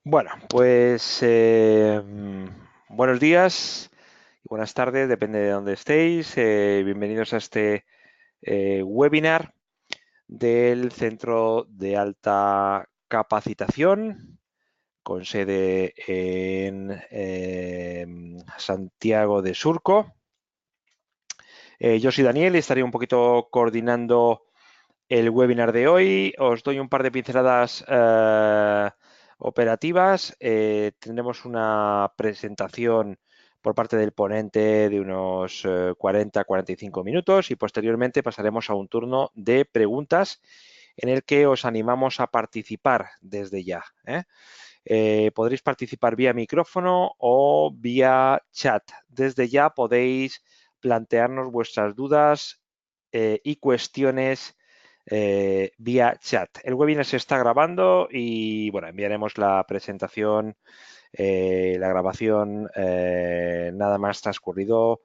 Bueno, pues buenos días y buenas tardes, depende de dónde estéis. Bienvenidos a este webinar del Centro de Alta Capacitación con sede en Santiago de Surco. Yo soy Daniel y estaré un poquito coordinando el webinar de hoy. Os doy un par de pinceladas operativas. Tendremos una presentación por parte del ponente de unos 40-45 minutos y posteriormente pasaremos a un turno de preguntas en el que os animamos a participar desde ya. Podréis participar vía micrófono o vía chat. Desde ya podéis plantearnos vuestras dudas y cuestiones vía chat. El webinar se está grabando y bueno, enviaremos la presentación, la grabación, nada más transcurrido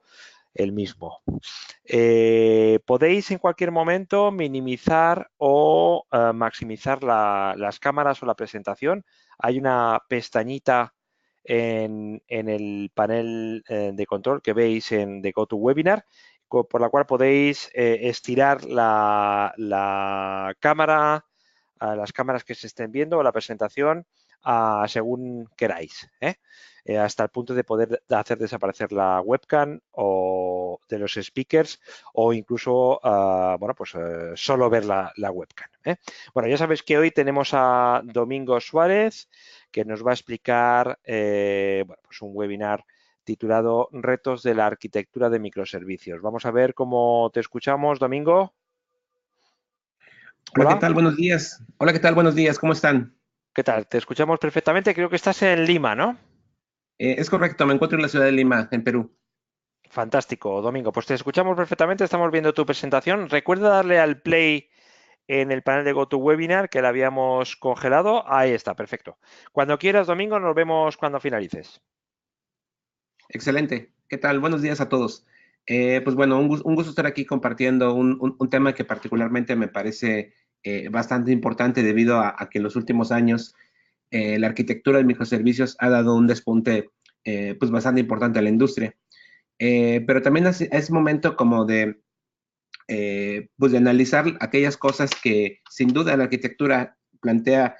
el mismo. Podéis en cualquier momento minimizar o maximizar las cámaras o la presentación. Hay una pestañita en el panel de control que veis de GoToWebinar, por la cual podéis estirar la cámara, a las cámaras que se estén viendo o la presentación según queráis, hasta el punto de poder hacer desaparecer la webcam o de los speakers o incluso bueno, pues, solo ver la webcam. Bueno, ya sabéis que hoy tenemos a Domingo Suárez que nos va a explicar bueno, pues un webinar titulado Retos de la arquitectura de microservicios. Vamos a ver cómo te escuchamos, Domingo. Hola, ¿qué Hola, tal? Buenos días. Hola, ¿qué tal? Buenos días. ¿Cómo están? ¿qué tal? Te escuchamos perfectamente. Creo que estás en Lima, ¿no? Es correcto, me encuentro en la ciudad de Lima, en Perú. Fantástico, Domingo. Pues te escuchamos perfectamente, estamos viendo tu presentación. Recuerda darle al play en el panel de GoToWebinar que la habíamos congelado. Ahí está, perfecto. Cuando quieras, Domingo, nos vemos cuando finalices. Excelente. ¿Qué tal? Buenos días a todos. Pues bueno, un gusto estar aquí compartiendo un tema que particularmente me parece bastante importante debido a que en los últimos años la arquitectura de microservicios ha dado un despunte pues bastante importante a la industria. Pero también es momento como de pues de analizar aquellas cosas que sin duda la arquitectura plantea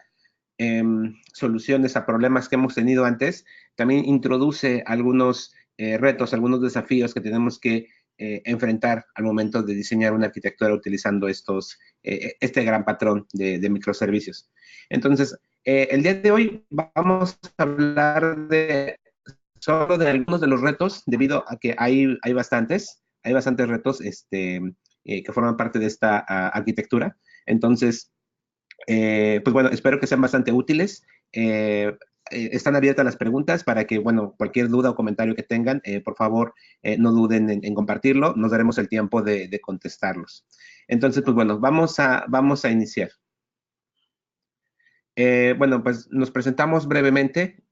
soluciones a problemas que hemos tenido antes, también introduce algunos retos, algunos desafíos que tenemos que enfrentar al momento de diseñar una arquitectura utilizando este gran patrón de microservicios. Entonces, el día de hoy vamos a hablar solo de algunos de los retos, debido a que hay bastantes retos que forman parte de esta arquitectura. Entonces, pues bueno, espero que sean bastante útiles. Están abiertas las preguntas para que, bueno, cualquier duda o comentario que tengan, por favor, no duden en compartirlo. Nos daremos el tiempo de contestarlos. Entonces, pues bueno, vamos a iniciar. Bueno, pues nos presentamos brevemente.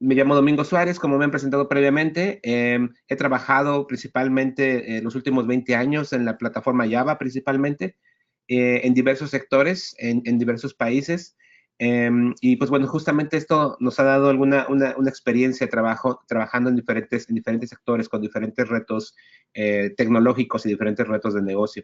Me llamo Domingo Suárez, como me han presentado previamente. He trabajado principalmente en los últimos 20 años en la plataforma Java, principalmente, en diversos sectores, en diversos países. Y pues bueno, justamente esto nos ha dado una experiencia de trabajo, trabajando en diferentes sectores, con diferentes retos tecnológicos y diferentes retos de negocio.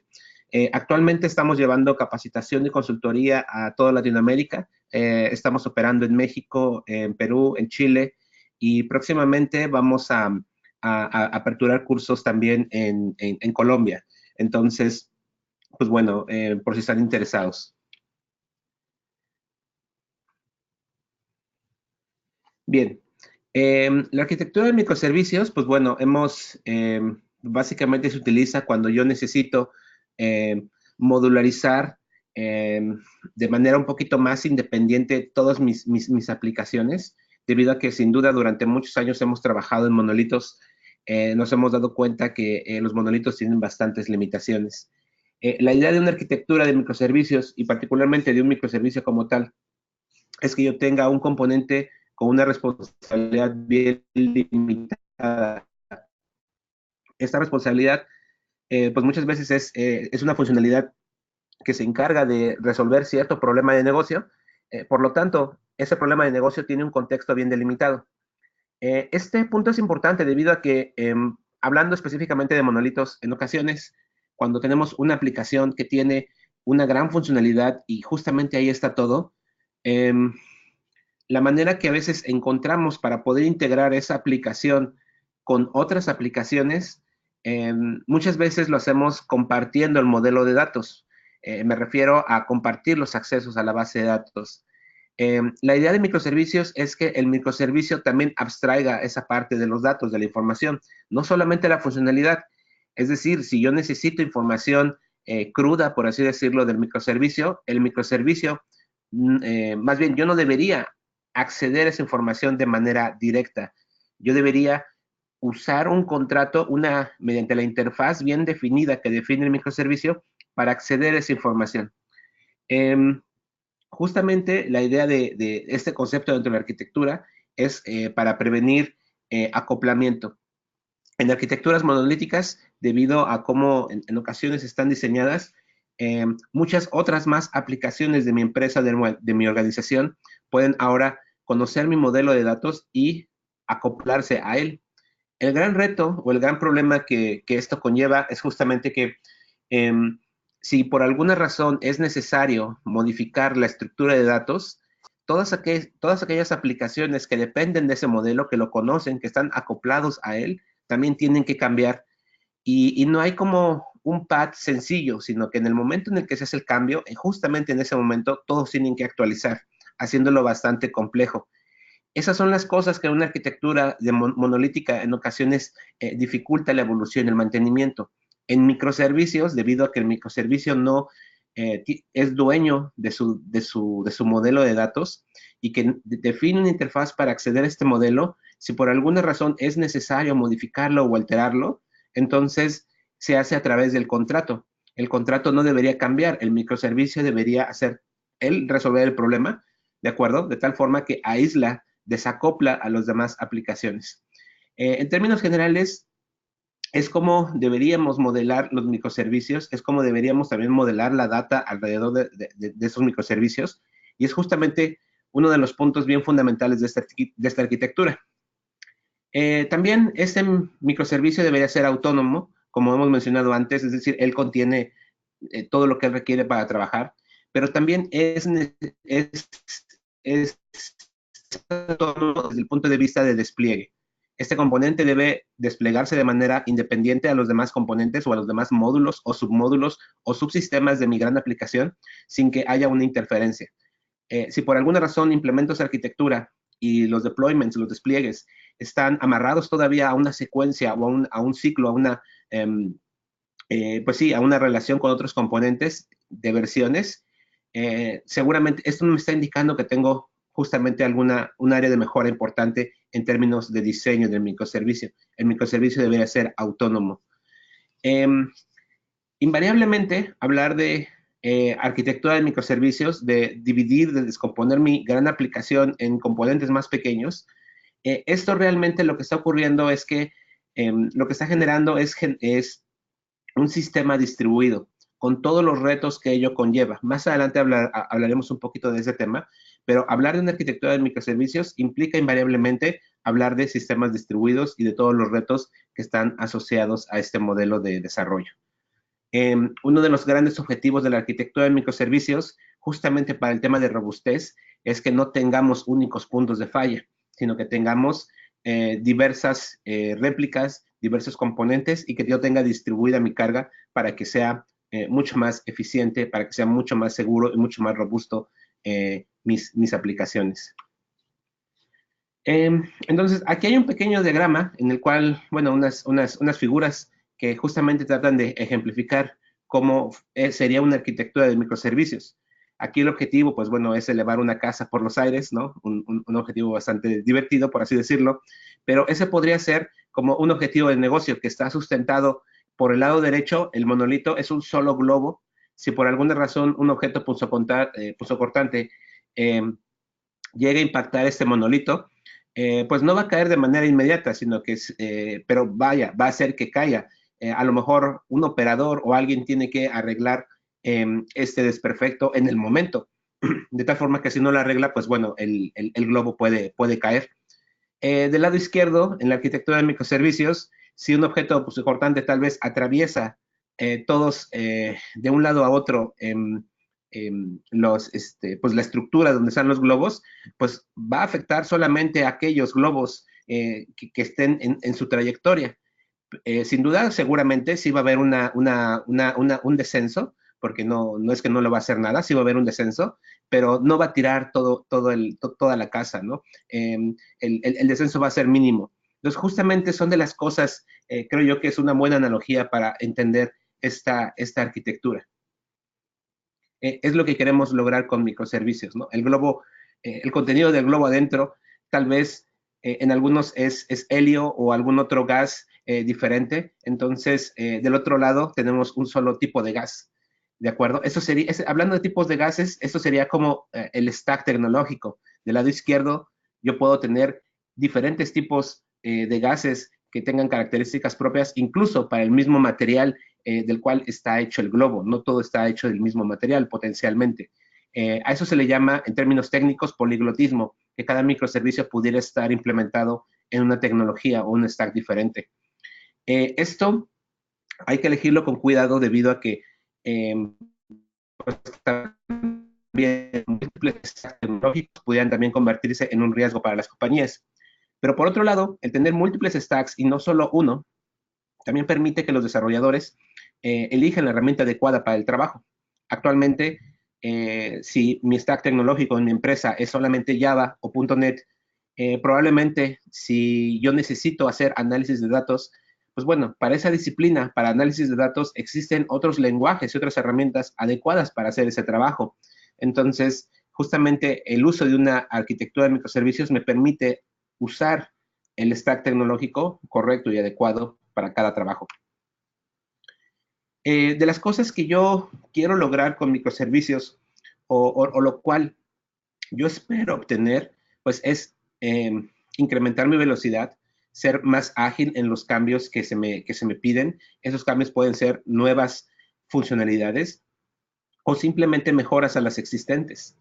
Actualmente estamos llevando capacitación y consultoría a toda Latinoamérica. Estamos operando en México, en Perú, en Chile, y próximamente vamos a aperturar cursos también en Colombia. Entonces, pues bueno, por si están interesados. Bien, la arquitectura de microservicios, pues bueno, básicamente se utiliza cuando yo necesito modularizar de manera un poquito más independiente todas mis aplicaciones, debido a que sin duda durante muchos años hemos trabajado en monolitos. Nos hemos dado cuenta que los monolitos tienen bastantes limitaciones. La idea de una arquitectura de microservicios, y particularmente de un microservicio como tal, es que yo tenga un componente con una responsabilidad bien limitada. Esta responsabilidad, pues muchas veces es una funcionalidad que se encarga de resolver cierto problema de negocio. Por lo tanto, ese problema de negocio tiene un contexto bien delimitado. Este punto es importante debido a que, hablando específicamente de monolitos, en ocasiones, cuando tenemos una aplicación que tiene una gran funcionalidad y justamente ahí está todo, eh, la manera que a veces encontramos para poder integrar esa aplicación con otras aplicaciones, muchas veces lo hacemos compartiendo el modelo de datos. Me refiero a compartir los accesos a la base de datos. La idea de microservicios es que el microservicio también abstraiga esa parte de los datos, de la información, no solamente la funcionalidad. Es decir, si yo necesito información cruda, por así decirlo, del microservicio, el microservicio, más bien, yo no debería acceder a esa información de manera directa. Yo debería usar un contrato mediante la interfaz bien definida que define el microservicio para acceder a esa información. Eh, Justamente la idea de este concepto dentro de la arquitectura es para prevenir acoplamiento. En arquitecturas monolíticas, debido a cómo en ocasiones están diseñadas, muchas otras más aplicaciones de mi empresa, de mi organización, pueden ahora conocer mi modelo de datos y acoplarse a él. El gran reto o el gran problema que esto conlleva es justamente que eh, si por alguna razón es necesario modificar la estructura de datos, todas aquellas aplicaciones que dependen de ese modelo, que lo conocen, que están acoplados a él, también tienen que cambiar. Y no hay como un pad sencillo, sino que en el momento en el que se hace el cambio, justamente en ese momento, todos tienen que actualizar, haciéndolo bastante complejo. Esas son las cosas que una arquitectura monolítica en ocasiones dificulta la evolución y el mantenimiento. En microservicios, debido a que el microservicio no es dueño de su modelo de datos y que define una interfaz para acceder a este modelo, si por alguna razón es necesario modificarlo o alterarlo, entonces se hace a través del contrato. El contrato no debería cambiar, el microservicio debería hacer él resolver el problema, ¿de acuerdo? De tal forma que aísla, desacopla a las demás aplicaciones. En términos generales, es como deberíamos modelar los microservicios, es como deberíamos también modelar la data alrededor de esos microservicios, y es justamente uno de los puntos bien fundamentales de esta arquitectura. También este microservicio debería ser autónomo, como hemos mencionado antes, es decir, él contiene todo lo que él requiere para trabajar, pero también es autónomo desde el punto de vista de despliegue. Este componente debe desplegarse de manera independiente a los demás componentes o a los demás módulos o submódulos o subsistemas de mi gran aplicación sin que haya una interferencia. Si por alguna razón implemento esa arquitectura y los deployments, los despliegues, están amarrados todavía a una secuencia o a un ciclo, pues sí, a una relación con otros componentes de versiones, seguramente esto me está indicando que tengo justamente un área de mejora importante en términos de diseño del microservicio. El microservicio debería ser autónomo. Eh, Invariablemente, hablar de arquitectura de microservicios, de dividir, de descomponer mi gran aplicación en componentes más pequeños, esto realmente lo que está ocurriendo es que lo que está generando es un sistema distribuido con todos los retos que ello conlleva. Más adelante hablaremos un poquito de ese tema, pero hablar de una arquitectura de microservicios implica invariablemente hablar de sistemas distribuidos y de todos los retos que están asociados a este modelo de desarrollo. Uno de los grandes objetivos de la arquitectura de microservicios, justamente para el tema de robustez, es que no tengamos únicos puntos de falla, sino que tengamos diversas réplicas, diversos componentes y que yo tenga distribuida mi carga para que sea mucho más eficiente, para que sea mucho más seguro y mucho más robusto mis aplicaciones. Entonces, aquí hay un pequeño diagrama en el cual, bueno, unas figuras que justamente tratan de ejemplificar cómo sería una arquitectura de microservicios. Aquí el objetivo, pues bueno, es elevar una casa por los aires, ¿no? Un objetivo bastante divertido, por así decirlo, pero ese podría ser como un objetivo de negocio que está sustentado por el lado derecho, el monolito es un solo globo. Si por alguna razón un objeto punzocortante llega a impactar este monolito, pues no va a caer de manera inmediata, sino que, pero vaya, va a hacer que caiga. A lo mejor un operador o alguien tiene que arreglar este desperfecto en el momento. de tal forma que si no la arregla, pues bueno, el globo puede caer. Del lado izquierdo, en la arquitectura de microservicios, si un objeto pues, importante tal vez atraviesa todos de un lado a otro pues la estructura donde están los globos, pues va a afectar solamente a aquellos globos que estén en su trayectoria. Sin duda, seguramente sí va a haber un descenso, porque no es que no lo va a hacer nada, sí va a haber un descenso, pero no va a tirar toda la casa, ¿no? El descenso va a ser mínimo. Entonces, justamente son de las cosas, creo yo que es una buena analogía para entender esta arquitectura. Es lo que queremos lograr con microservicios, ¿no? El globo, el contenido del globo adentro, tal vez en algunos es helio o algún otro gas diferente. Entonces, del otro lado tenemos un solo tipo de gas, ¿de acuerdo? Eso sería, hablando de tipos de gases, esto sería como el stack tecnológico. Del lado izquierdo, yo puedo tener diferentes tipos de gases que tengan características propias, incluso para el mismo material del cual está hecho el globo. No todo está hecho del mismo material potencialmente. A eso se le llama, en términos técnicos, poliglotismo, que cada microservicio pudiera estar implementado en una tecnología o un stack diferente. Esto hay que elegirlo con cuidado debido a que pues, también múltiples stacks tecnológicos pudieran también convertirse en un riesgo para las compañías. Pero por otro lado, el tener múltiples stacks y no solo uno, también permite que los desarrolladores elijan la herramienta adecuada para el trabajo. Actualmente, si mi stack tecnológico en mi empresa es solamente Java o .NET, probablemente si yo necesito hacer análisis de datos, pues bueno, para esa disciplina, para análisis de datos, existen otros lenguajes y otras herramientas adecuadas para hacer ese trabajo. Entonces, justamente el uso de una arquitectura de microservicios me permite usar el stack tecnológico correcto y adecuado para cada trabajo. De las cosas que yo quiero lograr con microservicios o lo cual yo espero obtener, pues es incrementar mi velocidad, ser más ágil en los cambios que se me piden. Esos cambios pueden ser nuevas funcionalidades o simplemente mejoras a las existentes.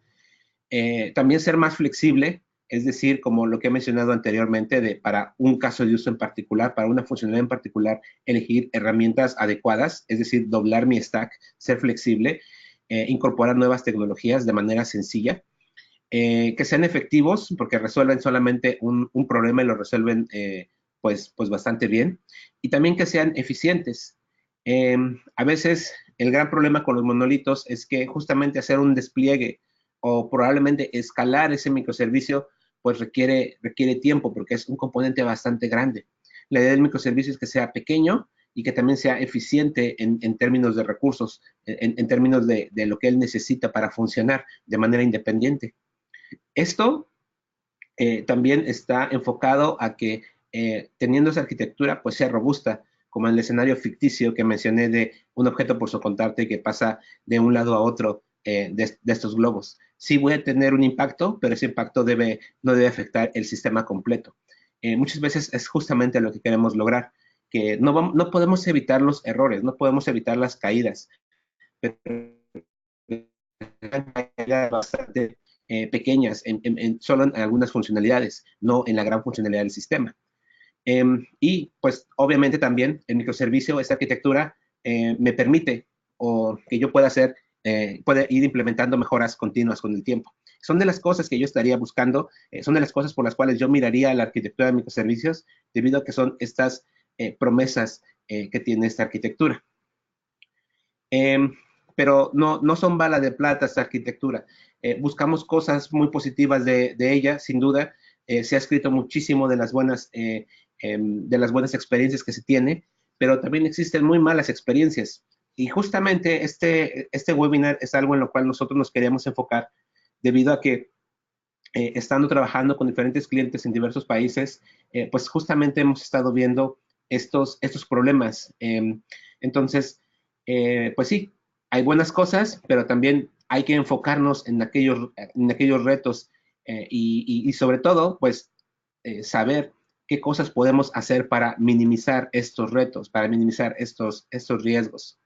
También ser más flexible, es decir, como lo que he mencionado anteriormente, para un caso de uso en particular, para una funcionalidad en particular, elegir herramientas adecuadas, es decir, doblar mi stack, ser flexible, incorporar nuevas tecnologías de manera sencilla, que sean efectivos porque resuelven solamente un problema y lo resuelven pues bastante bien, y también que sean eficientes. A veces el gran problema con los monolitos es que justamente hacer un despliegue o probablemente escalar ese microservicio pues requiere tiempo porque es un componente bastante grande. La idea del microservicio es que sea pequeño y que también sea eficiente en términos de recursos, en términos de lo que él necesita para funcionar de manera independiente. Esto también está enfocado a que teniendo esa arquitectura pues sea robusta, como en el escenario ficticio que mencioné de un objeto por su contarte que pasa de un lado a otro de estos globos. Sí voy a tener un impacto, pero ese impacto no debe afectar el sistema completo. Muchas veces es justamente lo que queremos lograr, que no podemos evitar los errores, no podemos evitar las caídas, pero bastante pequeñas, solo en algunas funcionalidades, no en la gran funcionalidad del sistema. Y pues obviamente también el microservicio, esta arquitectura me permite o que yo pueda hacer, puede ir implementando mejoras continuas con el tiempo. Son de las cosas que yo estaría buscando, son de las cosas por las cuales yo miraría la arquitectura de microservicios, debido a que son estas promesas que tiene esta arquitectura. Pero no son bala de plata esta arquitectura. Buscamos cosas muy positivas de ella, sin duda. Se ha escrito muchísimo de las buenas experiencias que se tiene, pero también existen muy malas experiencias. Y justamente este webinar es algo en lo cual nosotros nos queríamos enfocar, debido a que estando trabajando con diferentes clientes en diversos países, pues justamente hemos estado viendo estos problemas. Entonces, pues sí, hay buenas cosas, pero también hay que enfocarnos en aquellos retos y sobre todo, pues, saber qué cosas podemos hacer para minimizar estos retos, para minimizar estos riesgos.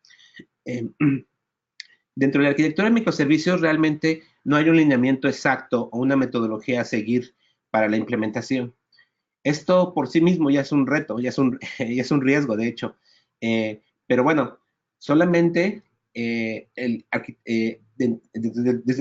Dentro de la arquitectura de microservicios realmente no hay un lineamiento exacto o una metodología a seguir para la implementación. Esto por sí mismo ya es un reto, ya es un riesgo, de hecho. Pero bueno, solamente desde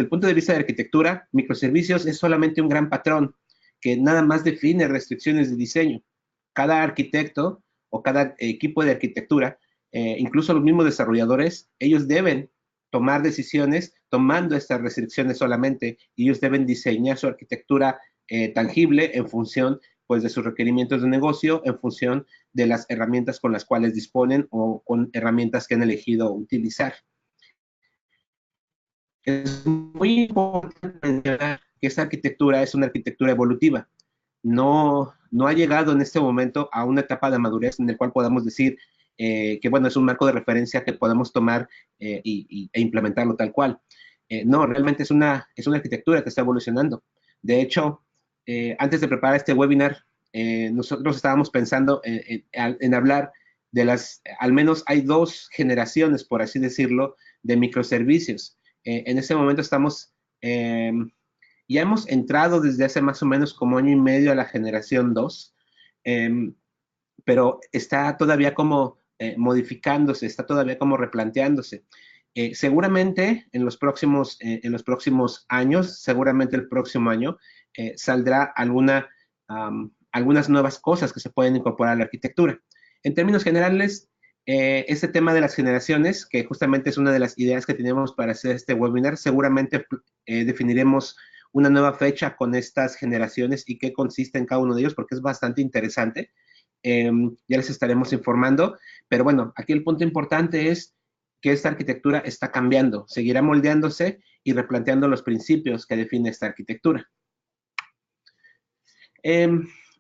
el punto de vista de arquitectura, microservicios es solamente un gran patrón que nada más define restricciones de diseño. Cada arquitecto o cada equipo de arquitectura, incluso los mismos desarrolladores, ellos deben tomar decisiones tomando estas restricciones solamente, y ellos deben diseñar su arquitectura tangible en función pues de sus requerimientos de negocio, en función de las herramientas con las cuales disponen o con herramientas que han elegido utilizar. Es muy importante mencionar que esta arquitectura es una arquitectura evolutiva. No ha llegado en este momento a una etapa de madurez en el cual podamos decir que, bueno, es un marco de referencia que podemos tomar e implementarlo tal cual. No, realmente es una arquitectura que está evolucionando. De hecho, antes de preparar este webinar, nosotros estábamos pensando en hablar de al menos hay dos generaciones, por así decirlo, de microservicios. En este momento ya hemos entrado desde hace más o menos como año y medio a la generación 2, pero está todavía como modificándose, está todavía como replanteándose. Seguramente en los próximos años, seguramente el próximo año, saldrá algunas nuevas cosas que se pueden incorporar a la arquitectura. En términos generales, este tema de las generaciones, que justamente es una de las ideas que tenemos para hacer este webinar, seguramente definiremos una nueva fecha con estas generaciones y qué consiste en cada uno de ellos, porque es bastante interesante. Ya les estaremos informando, pero bueno, aquí el punto importante es que esta arquitectura está cambiando, seguirá moldeándose y replanteando los principios que define esta arquitectura.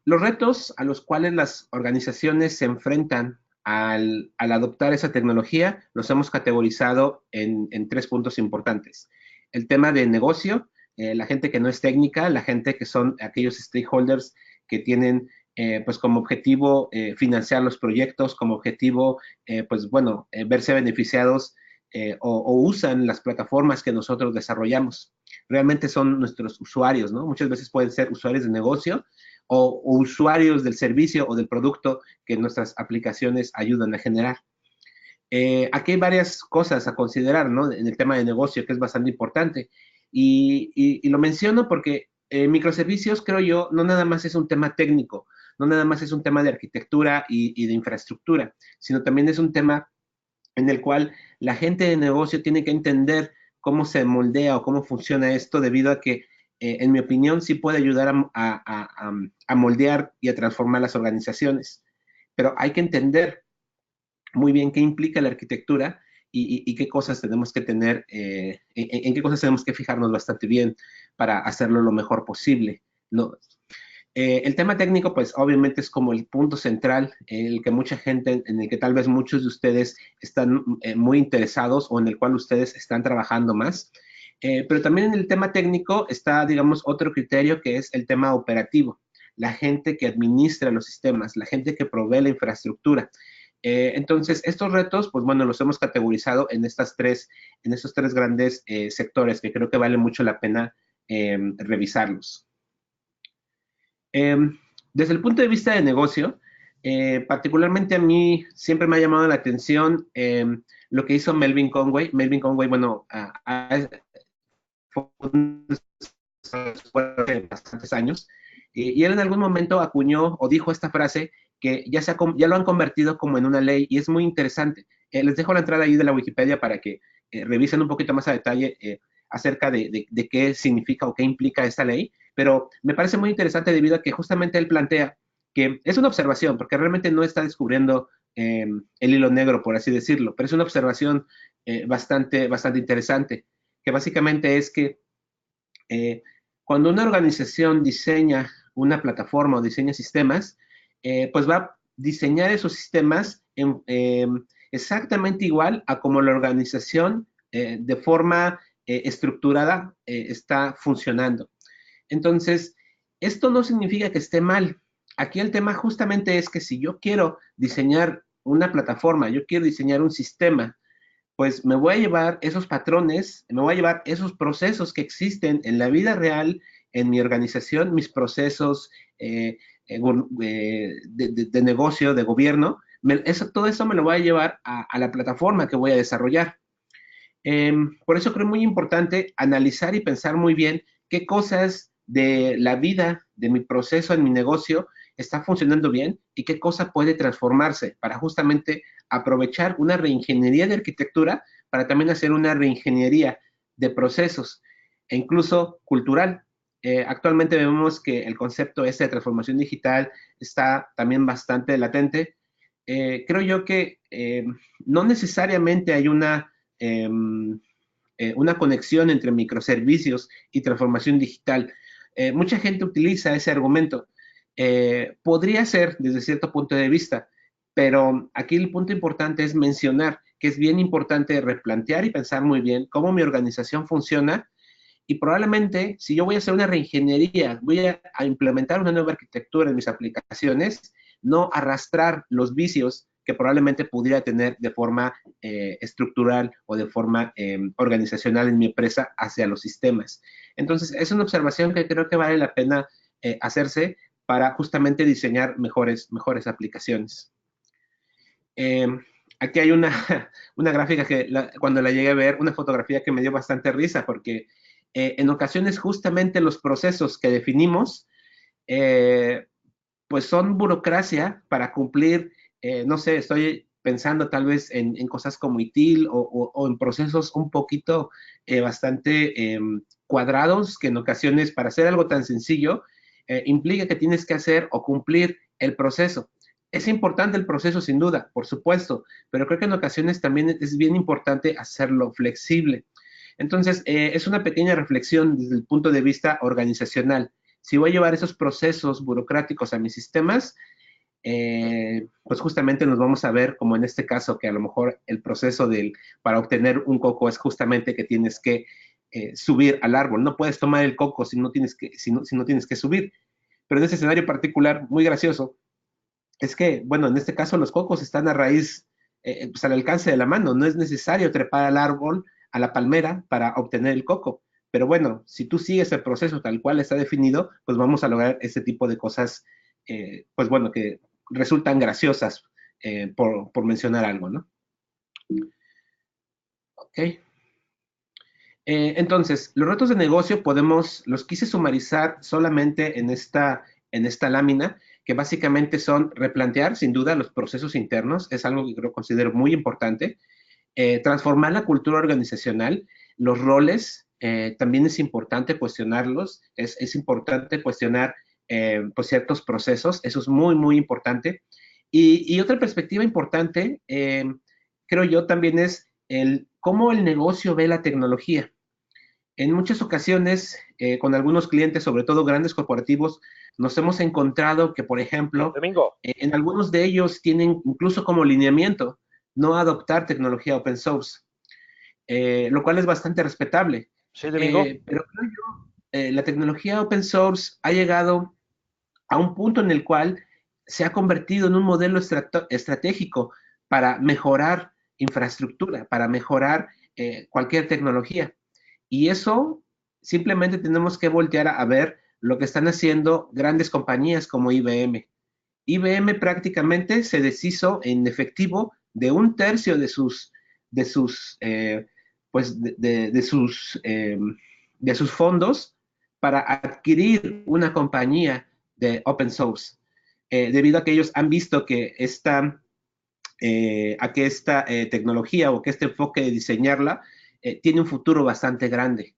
Los retos a los cuales las organizaciones se enfrentan al adoptar esa tecnología los hemos categorizado en 3 puntos importantes. El tema de negocio, la gente que no es técnica, la gente que son aquellos stakeholders que tienen pues como objetivo financiar los proyectos, como objetivo pues bueno, verse beneficiados o usan las plataformas que nosotros desarrollamos. Realmente son nuestros usuarios, ¿no? Muchas veces pueden ser usuarios de negocio o usuarios del servicio o del producto que nuestras aplicaciones ayudan a generar. Aquí hay varias cosas a considerar, ¿no? En el tema de negocio, que es bastante importante. Y lo menciono porque microservicios, creo yo, no nada más es un tema técnico, no nada más es un tema de arquitectura y de infraestructura, sino también es un tema en el cual la gente de negocio tiene que entender cómo se moldea o cómo funciona esto, debido a que, en mi opinión, sí puede ayudar a moldear y a transformar las organizaciones. Pero hay que entender muy bien qué implica la arquitectura y qué cosas tenemos que tener, en qué cosas tenemos que fijarnos bastante bien para hacerlo lo mejor posible, ¿no? El tema técnico, pues obviamente es como el punto central, el que mucha gente, en el que tal vez muchos de ustedes están muy interesados o en el cual ustedes están trabajando más. Pero también en el tema técnico está, digamos, otro criterio, que es el tema operativo. La gente que administra los sistemas, la gente que provee la infraestructura. Entonces, estos retos, pues bueno, los hemos categorizado en estos tres grandes sectores que creo que vale mucho la pena revisarlos. Desde el punto de vista de negocio, particularmente a mí siempre me ha llamado la atención lo que hizo Melvin Conway. Melvin Conway, bueno, fue hace bastantes años, y él en algún momento acuñó o dijo esta frase que ya lo han convertido como en una ley, y es muy interesante. Les dejo la entrada ahí de la Wikipedia para que revisen un poquito más a detalle acerca de qué significa o qué implica esta ley, pero me parece muy interesante debido a que justamente él plantea que es una observación, porque realmente no está descubriendo el hilo negro, por así decirlo, pero es una observación bastante interesante, que básicamente es que cuando una organización diseña una plataforma o diseña sistemas, pues va a diseñar esos sistemas exactamente igual a como la organización de forma estructurada está funcionando. Entonces, esto no significa que esté mal. Aquí el tema justamente es que si yo quiero diseñar una plataforma, yo quiero diseñar un sistema pues me voy a llevar esos patrones, me voy a llevar esos procesos que existen en la vida real, en mi organización, mis procesos de negocio, de gobierno, todo eso me lo voy a llevar a la plataforma que voy a desarrollar. Por eso creo muy importante analizar y pensar muy bien qué cosas de la vida, de mi proceso en mi negocio, está funcionando bien y qué cosa puede transformarse para justamente aprovechar una reingeniería de arquitectura para también hacer una reingeniería de procesos e incluso cultural. Actualmente vemos que el concepto este de transformación digital está también bastante latente. Creo yo que no necesariamente hay una conexión entre microservicios y transformación digital. Mucha gente utiliza ese argumento. Podría ser desde cierto punto de vista, pero aquí el punto importante es mencionar que es bien importante replantear y pensar muy bien cómo mi organización funciona y probablemente si yo voy a hacer una reingeniería, voy a implementar una nueva arquitectura en mis aplicaciones, no arrastrar los vicios que probablemente pudiera tener de forma estructural o de forma organizacional en mi empresa hacia los sistemas. Entonces, es una observación que creo que vale la pena hacerse para justamente diseñar mejores aplicaciones. Eh, aquí hay una, una gráfica que cuando la llegué a ver, una fotografía que me dio bastante risa porque en ocasiones justamente los procesos que definimos pues son burocracia para cumplir, no sé, estoy pensando tal vez en cosas como ITIL o en procesos un poquito bastante cuadrados que en ocasiones para hacer algo tan sencillo implica que tienes que hacer o cumplir el proceso. Es importante el proceso sin duda, por supuesto, pero creo que en ocasiones también es bien importante hacerlo flexible. Entonces, es una pequeña reflexión desde el punto de vista organizacional. Si voy a llevar esos procesos burocráticos a mis sistemas, pues justamente nos vamos a ver, como en este caso, que a lo mejor el proceso para obtener un coco es justamente que tienes que subir al árbol. No puedes tomar el coco si no tienes que subir. Pero en ese escenario particular, muy gracioso, es que, bueno, en este caso los cocos están a raíz, pues al alcance de la mano. No es necesario trepar al árbol, a la palmera, para obtener el coco. Pero bueno, si tú sigues el proceso tal cual está definido, pues vamos a lograr ese tipo de cosas, pues bueno, que resultan graciosas, por mencionar algo, ¿no? Ok. Entonces, los retos de negocio los quise sumarizar solamente en esta lámina, que básicamente son replantear, sin duda, los procesos internos, es algo que creo considero muy importante, transformar la cultura organizacional, los roles, también es importante cuestionarlos, es importante cuestionar pues ciertos procesos, eso es muy, muy importante. Y otra perspectiva importante, creo yo, también es cómo el negocio ve la tecnología. En muchas ocasiones, con algunos clientes, sobre todo grandes corporativos, nos hemos encontrado que, por ejemplo, Domingo, en algunos de ellos tienen incluso como lineamiento no adoptar tecnología open source, lo cual es bastante respetable. sí, Domingo. Pero creo yo, la tecnología open source ha llegado a un punto en el cual se ha convertido en un modelo estratégico para mejorar infraestructura, para mejorar cualquier tecnología. Y eso simplemente tenemos que voltear a ver lo que están haciendo grandes compañías como IBM. IBM prácticamente se deshizo en efectivo de un tercio de sus, pues de sus fondos para adquirir una compañía de open source, debido a que ellos han visto que esta tecnología o que este enfoque de diseñarla tiene un futuro bastante grande.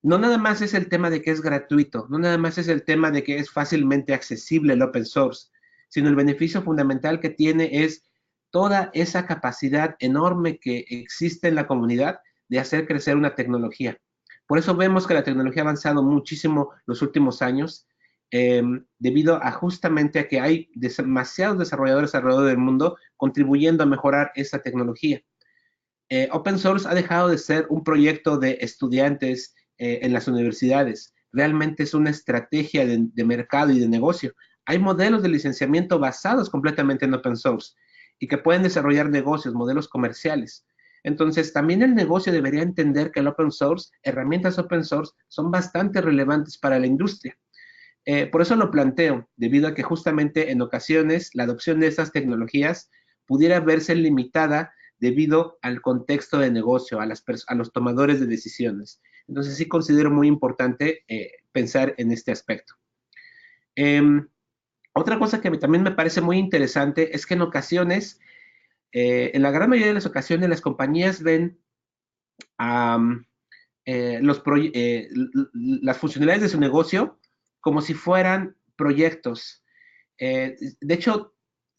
No nada más es el tema de que es gratuito, no nada más es el tema de que es fácilmente accesible el open source, sino el beneficio fundamental que tiene es toda esa capacidad enorme que existe en la comunidad de hacer crecer una tecnología. Por eso vemos que la tecnología ha avanzado muchísimo los últimos años, debido a justamente a que hay demasiados desarrolladores alrededor del mundo contribuyendo a mejorar esa tecnología. Open source ha dejado de ser un proyecto de estudiantes en las universidades. Realmente es una estrategia de mercado y de negocio. Hay modelos de licenciamiento basados completamente en open source y que pueden desarrollar negocios, modelos comerciales. Entonces, también el negocio debería entender que el open source, herramientas open source, son bastante relevantes para la industria. Por eso lo planteo, debido a que justamente en ocasiones la adopción de estas tecnologías pudiera verse limitada debido al contexto de negocio, a los tomadores de decisiones. Entonces sí considero muy importante pensar en este aspecto. Eh, Otra cosa que también me parece muy interesante es que en ocasiones, en la gran mayoría de las ocasiones, las compañías ven um, las funcionalidades de su negocio como si fueran proyectos. De hecho,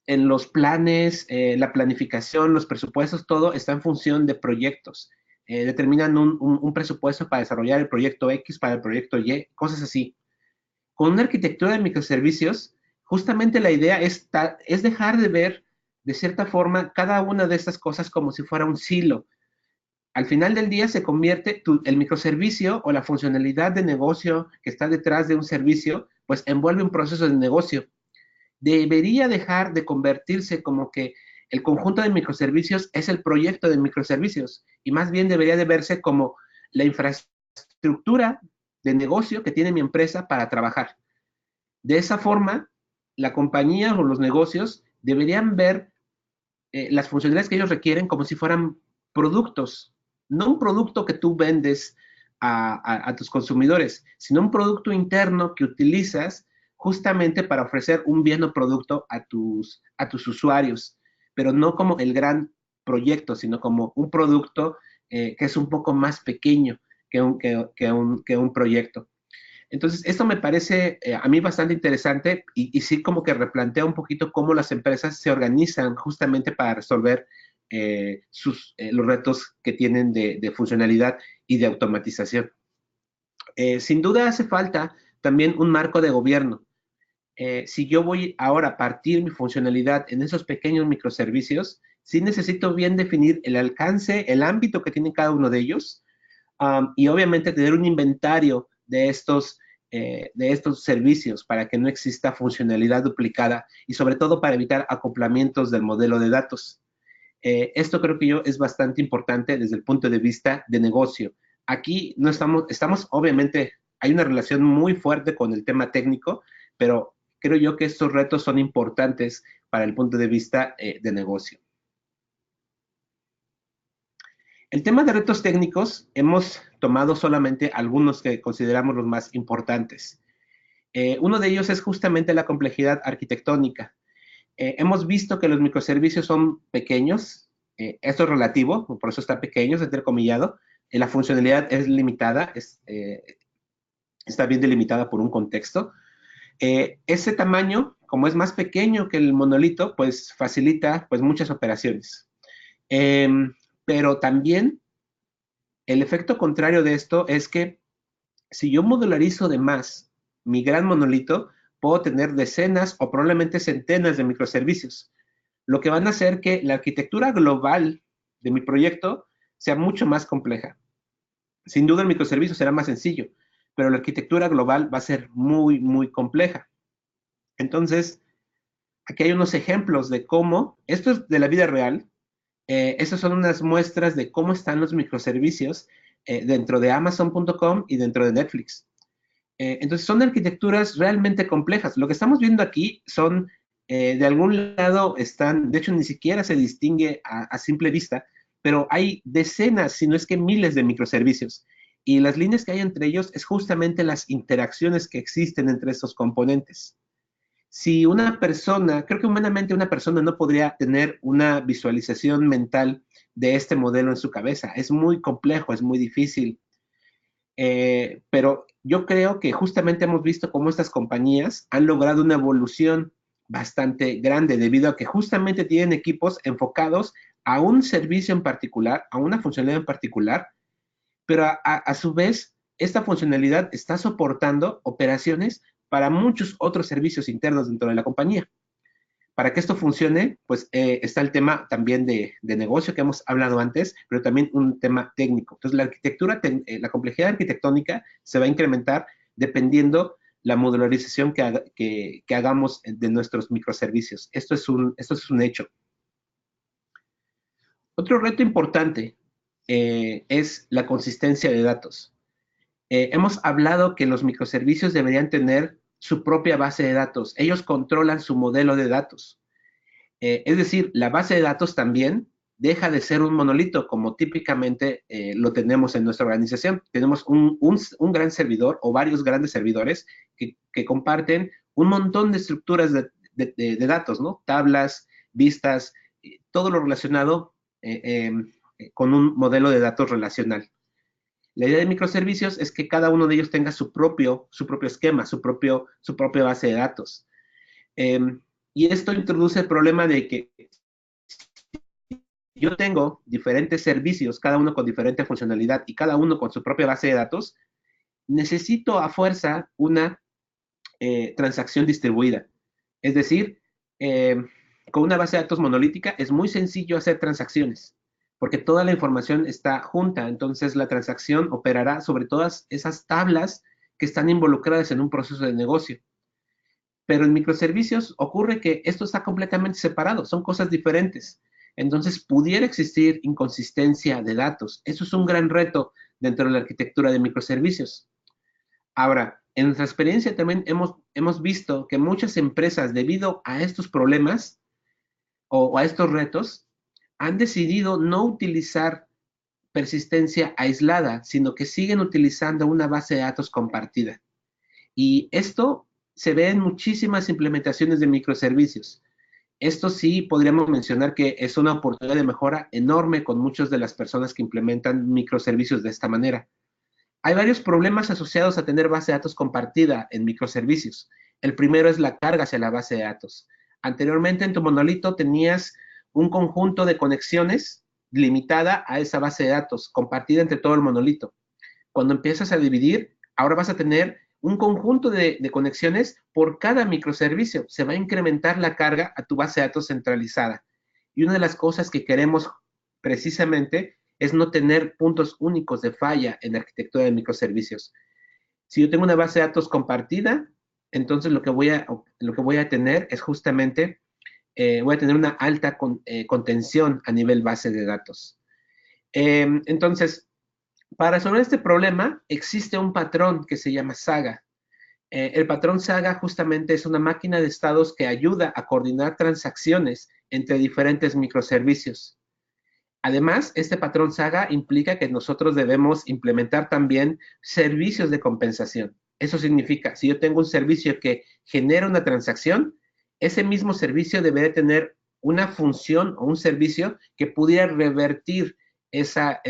en los planes, la planificación, los presupuestos, todo está en función de proyectos. Determinan un presupuesto para desarrollar el proyecto X, para el proyecto Y, cosas así. Con una arquitectura de microservicios, justamente la idea es dejar de ver, de cierta forma, cada una de estas cosas como si fuera un silo. Al final del día se convierte el microservicio o la funcionalidad de negocio que está detrás de un servicio, pues envuelve un proceso de negocio. Debería dejar de convertirse como que el conjunto de microservicios es el proyecto de microservicios y más bien debería de verse como la infraestructura de negocio que tiene mi empresa para trabajar. De esa forma, la compañía o los negocios deberían ver las funcionalidades que ellos requieren como si fueran productos, no un producto que tú vendes a tus consumidores, sino un producto interno que utilizas justamente para ofrecer un bien o producto a tus usuarios, pero no como el gran proyecto, sino como un producto que es un poco más pequeño que un proyecto. Entonces, esto me parece a mí bastante interesante y sí como que replantea un poquito cómo las empresas se organizan justamente para resolver los retos que tienen de funcionalidad y de automatización. Sin duda hace falta también un marco de gobierno. Si yo voy ahora a partir mi funcionalidad en esos pequeños microservicios, sí necesito bien definir el alcance, el ámbito que tiene cada uno de ellos, y obviamente tener un inventario de estos servicios para que no exista funcionalidad duplicada y sobre todo para evitar acoplamientos del modelo de datos. Esto creo que yo es bastante importante desde el punto de vista de negocio. Aquí no estamos obviamente, hay una relación muy fuerte con el tema técnico, pero creo yo que estos retos son importantes para el punto de vista de negocio. El tema de retos técnicos, hemos tomado solamente algunos que consideramos los más importantes. Uno de ellos es justamente la complejidad arquitectónica. Hemos visto que los microservicios son pequeños, esto es relativo, por eso está pequeños, entrecomillado. La funcionalidad es limitada, está bien delimitada por un contexto. Ese tamaño, como es más pequeño que el monolito, pues facilita pues, muchas operaciones. Pero también el efecto contrario de esto es que si yo modularizo de más mi gran monolito, puedo tener decenas o probablemente centenas de microservicios, lo que van a hacer que la arquitectura global de mi proyecto sea mucho más compleja. Sin duda el microservicio será más sencillo, pero la arquitectura global va a ser muy, muy compleja. Entonces, aquí hay unos ejemplos de cómo, esto es de la vida real, estas son unas muestras de cómo están los microservicios dentro de Amazon.com y dentro de Netflix. Entonces, son arquitecturas realmente complejas. Lo que estamos viendo aquí son, de algún lado están, de hecho, ni siquiera se distingue a simple vista, pero hay decenas, si no es que miles de microservicios. Y las líneas que hay entre ellos es justamente las interacciones que existen entre estos componentes. Si una persona, creo que humanamente una persona no podría tener una visualización mental de este modelo en su cabeza. Es muy complejo, es muy difícil. Pero yo creo que justamente hemos visto cómo estas compañías han logrado una evolución bastante grande debido a que justamente tienen equipos enfocados a un servicio en particular, a una funcionalidad en particular, pero a su vez esta funcionalidad está soportando operaciones para muchos otros servicios internos dentro de la compañía. Para que esto funcione, pues está el tema también de negocio que hemos hablado antes, pero también un tema técnico. Entonces, la arquitectura, la complejidad arquitectónica se va a incrementar dependiendo la modularización que hagamos de nuestros microservicios. Esto es un hecho. Otro reto importante es la consistencia de datos. Hemos hablado que los microservicios deberían tener su propia base de datos. Ellos controlan su modelo de datos. Es decir, la base de datos también deja de ser un monolito, como típicamente lo tenemos en nuestra organización. Tenemos un gran servidor o varios grandes servidores que comparten un montón de estructuras de datos, ¿no? Tablas, vistas, todo lo relacionado con un modelo de datos relacional. La idea de microservicios es que cada uno de ellos tenga su propio esquema, su propia base de datos. Eh, y esto introduce el problema de que yo tengo diferentes servicios, cada uno con diferente funcionalidad y cada uno con su propia base de datos, necesito a fuerza una transacción distribuida. Es decir, con una base de datos monolítica es muy sencillo hacer transacciones, porque toda la información está junta, entonces la transacción operará sobre todas esas tablas que están involucradas en un proceso de negocio. Pero en microservicios ocurre que esto está completamente separado, son cosas diferentes. Entonces, pudiera existir inconsistencia de datos. Eso es un gran reto dentro de la arquitectura de microservicios. Ahora, en nuestra experiencia también hemos visto que muchas empresas, debido a estos problemas o a estos retos, han decidido no utilizar persistencia aislada, sino que siguen utilizando una base de datos compartida. Y esto se ve en muchísimas implementaciones de microservicios. Esto sí podríamos mencionar que es una oportunidad de mejora enorme con muchas de las personas que implementan microservicios de esta manera. Hay varios problemas asociados a tener base de datos compartida en microservicios. El primero es la carga hacia la base de datos. Anteriormente en tu monolito tenías un conjunto de conexiones limitada a esa base de datos, compartida entre todo el monolito. Cuando empiezas a dividir, ahora vas a tener un conjunto de conexiones por cada microservicio. Se va a incrementar la carga a tu base de datos centralizada. Y una de las cosas que queremos precisamente es no tener puntos únicos de falla en la arquitectura de microservicios. Si yo tengo una base de datos compartida, entonces lo que voy a tener es justamente, voy a tener una alta contención a nivel base de datos. Entonces, para resolver este problema, existe un patrón que se llama Saga. El patrón Saga justamente es una máquina de estados que ayuda a coordinar transacciones entre diferentes microservicios. Además, este patrón Saga implica que nosotros debemos implementar también servicios de compensación. Eso significa, si yo tengo un servicio que genera una transacción, ese mismo servicio debe tener una función o un servicio que pudiera revertir esa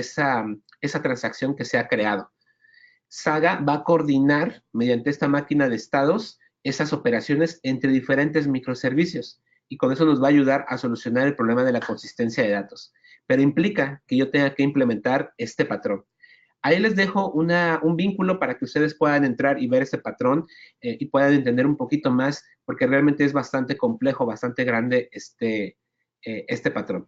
transacción que se ha creado. Saga va a coordinar mediante esta máquina de estados esas operaciones entre diferentes microservicios y con eso nos va a ayudar a solucionar el problema de la consistencia de datos. Pero implica que yo tenga que implementar este patrón. Ahí les dejo un vínculo para que ustedes puedan entrar y ver este patrón y puedan entender un poquito más, porque realmente es bastante complejo, bastante grande este patrón.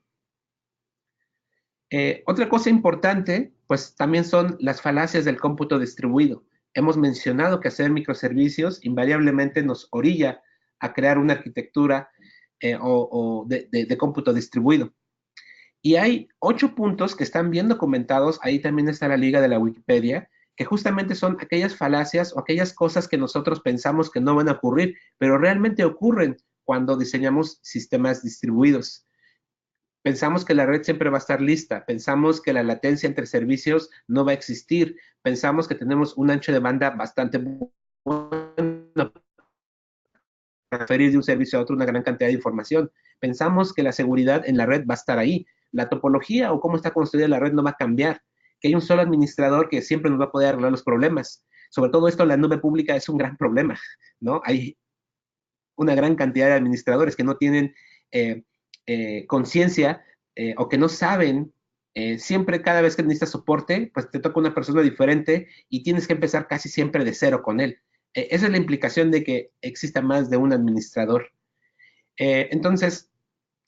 Otra cosa importante, pues también son las falacias del cómputo distribuido. Hemos mencionado que hacer microservicios invariablemente nos orilla a crear una arquitectura de cómputo distribuido. Y hay 8 puntos que están bien documentados, ahí también está la liga de la Wikipedia, que justamente son aquellas falacias o aquellas cosas que nosotros pensamos que no van a ocurrir, pero realmente ocurren cuando diseñamos sistemas distribuidos. Pensamos que la red siempre va a estar lista, pensamos que la latencia entre servicios no va a existir, pensamos que tenemos un ancho de banda bastante bueno para transferir de un servicio a otro una gran cantidad de información, pensamos que la seguridad en la red va a estar ahí, la topología o cómo está construida la red no va a cambiar, que hay un solo administrador que siempre nos va a poder arreglar los problemas. Sobre todo esto, la nube pública es un gran problema, ¿no? Hay una gran cantidad de administradores que no tienen conciencia o que no saben, siempre cada vez que necesitas soporte, pues te toca una persona diferente y tienes que empezar casi siempre de cero con él. Esa es la implicación de que exista más de un administrador. Entonces,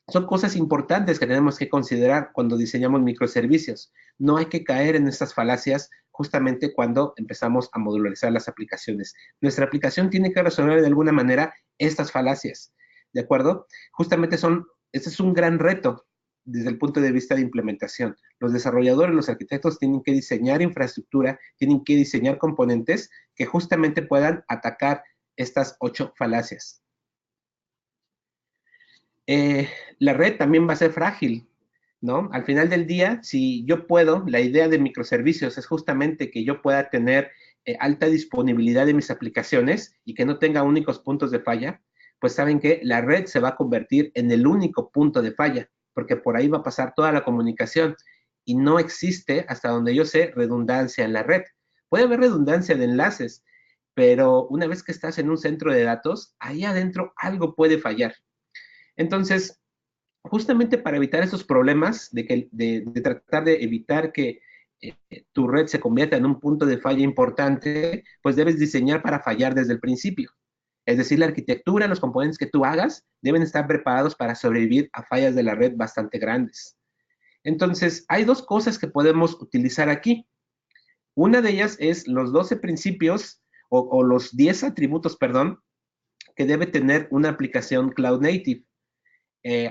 son cosas importantes que tenemos que considerar cuando diseñamos microservicios. No hay que caer en estas falacias justamente cuando empezamos a modularizar las aplicaciones. Nuestra aplicación tiene que resolver de alguna manera estas falacias, ¿de acuerdo? Justamente este es un gran reto desde el punto de vista de implementación. Los desarrolladores, los arquitectos tienen que diseñar infraestructura, tienen que diseñar componentes que justamente puedan atacar estas 8 falacias. La red también va a ser frágil, ¿no? Al final del día, si yo puedo, la idea de microservicios es justamente que yo pueda tener alta disponibilidad de mis aplicaciones y que no tenga únicos puntos de falla, pues saben que la red se va a convertir en el único punto de falla, porque por ahí va a pasar toda la comunicación y no existe, hasta donde yo sé, redundancia en la red. Puede haber redundancia de enlaces, pero una vez que estás en un centro de datos, ahí adentro algo puede fallar. Entonces, justamente para evitar esos problemas, de tratar de evitar que tu red se convierta en un punto de falla importante, pues debes diseñar para fallar desde el principio. Es decir, la arquitectura, los componentes que tú hagas deben estar preparados para sobrevivir a fallas de la red bastante grandes. Entonces, hay dos cosas que podemos utilizar aquí. Una de ellas es los 12 principios o los 10 atributos, perdón, que debe tener una aplicación Cloud Native.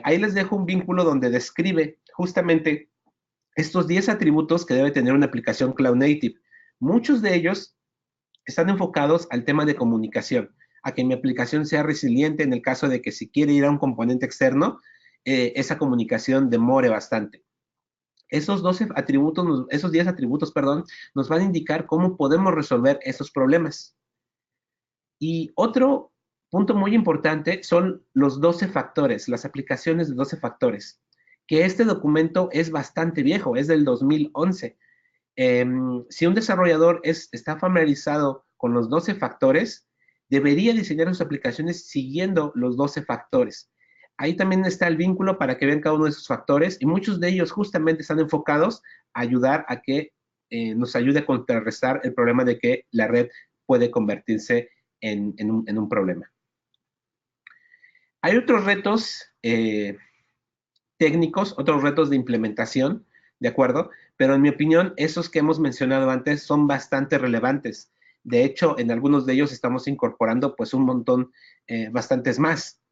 Ahí les dejo un vínculo donde describe justamente estos 10 atributos que debe tener una aplicación Cloud Native. Muchos de ellos están enfocados al tema de comunicación, a que mi aplicación sea resiliente en el caso de que si quiere ir a un componente externo, esa comunicación demore bastante. Esos 12 atributos, esos 10 atributos, perdón, nos van a indicar cómo podemos resolver esos problemas. Y otro punto muy importante son los 12 factores, las aplicaciones de 12 factores, que este documento es bastante viejo, es del 2011. Si un desarrollador está familiarizado con los 12 factores, debería diseñar sus aplicaciones siguiendo los 12 factores. Ahí también está el vínculo para que vean cada uno de esos factores y muchos de ellos justamente están enfocados a ayudar a que nos ayude a contrarrestar el problema de que la red puede convertirse en un problema. Hay otros retos técnicos, otros retos de implementación, ¿de acuerdo? Pero en mi opinión, esos que hemos mencionado antes son bastante relevantes. De hecho, en algunos de ellos estamos incorporando pues un montón, bastantes más.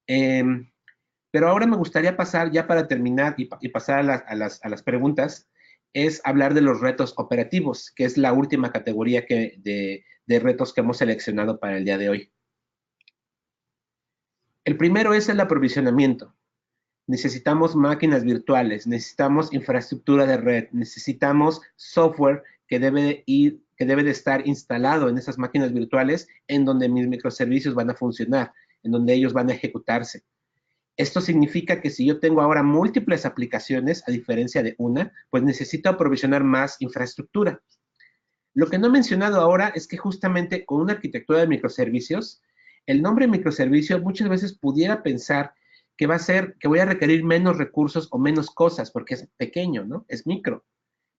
Pero ahora me gustaría pasar, ya para terminar y pasar a las preguntas, es hablar de los retos operativos, que es la última categoría de retos que hemos seleccionado para el día de hoy. El primero es el aprovisionamiento. Necesitamos máquinas virtuales, necesitamos infraestructura de red, necesitamos software que debe de estar instalado en esas máquinas virtuales en donde mis microservicios van a funcionar, en donde ellos van a ejecutarse. Esto significa que si yo tengo ahora múltiples aplicaciones, a diferencia de una, pues necesito aprovisionar más infraestructura. Lo que no he mencionado ahora es que justamente con una arquitectura de microservicios, el nombre microservicio muchas veces pudiera pensar que va a ser, que voy a requerir menos recursos o menos cosas porque es pequeño, ¿no? Es micro.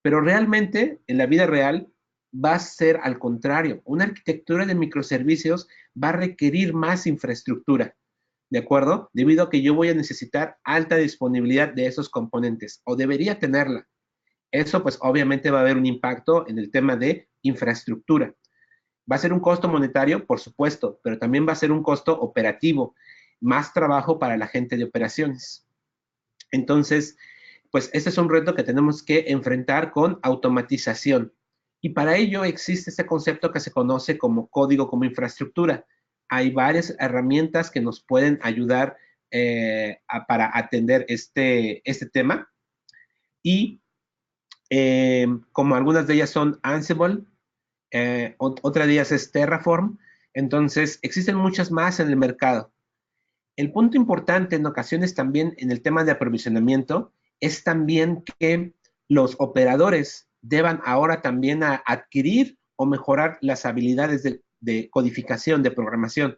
Pero realmente, en la vida real, va a ser al contrario. Una arquitectura de microservicios va a requerir más infraestructura, ¿de acuerdo? Debido a que yo voy a necesitar alta disponibilidad de esos componentes, o debería tenerla. Eso, pues, obviamente va a haber un impacto en el tema de infraestructura. Va a ser un costo monetario, por supuesto, pero también va a ser un costo operativo, más trabajo para la gente de operaciones. Entonces, pues este es un reto que tenemos que enfrentar con automatización. Y para ello existe este concepto que se conoce como código como infraestructura. Hay varias herramientas que nos pueden ayudar para atender este tema. Y como algunas de ellas son Ansible, otra de ellas es Terraform. Entonces, existen muchas más en el mercado. El punto importante en ocasiones también en el tema de aprovisionamiento es también que los operadores deban ahora también adquirir o mejorar las habilidades de codificación, de programación.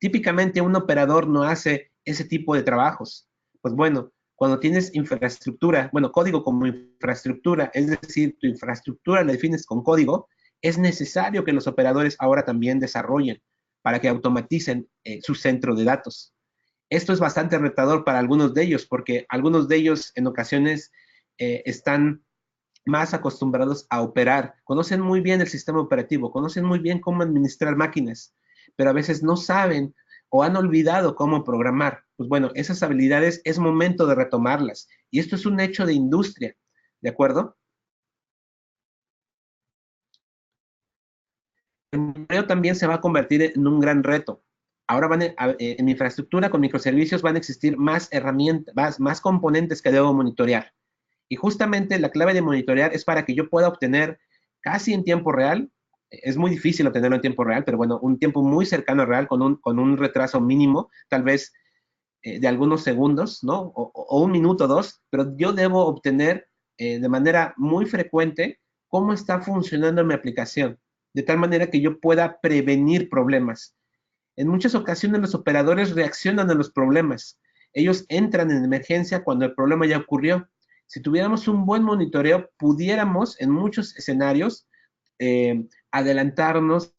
Típicamente un operador no hace ese tipo de trabajos. Pues bueno, cuando tienes infraestructura, bueno, código como infraestructura, es decir, tu infraestructura la defines con código, es necesario que los operadores ahora también desarrollen para que automaticen su centro de datos. Esto es bastante retador para algunos de ellos, porque algunos de ellos en ocasiones están más acostumbrados a operar, conocen muy bien el sistema operativo, conocen muy bien cómo administrar máquinas, pero a veces no saben o han olvidado cómo programar. Pues bueno, esas habilidades es momento de retomarlas. Y esto es un hecho de industria, ¿de acuerdo? El monitoreo también se va a convertir en un gran reto. Ahora en infraestructura con microservicios van a existir más herramientas, más componentes que debo monitorear. Y justamente la clave de monitorear es para que yo pueda obtener casi en tiempo real, es muy difícil obtenerlo en tiempo real, pero bueno, un tiempo muy cercano al real con un retraso mínimo, tal vez de algunos segundos, ¿no? O un minuto o dos, pero yo debo obtener de manera muy frecuente cómo está funcionando mi aplicación, de tal manera que yo pueda prevenir problemas. En muchas ocasiones los operadores reaccionan a los problemas. Ellos entran en emergencia cuando el problema ya ocurrió. Si tuviéramos un buen monitoreo, pudiéramos en muchos escenarios adelantarnos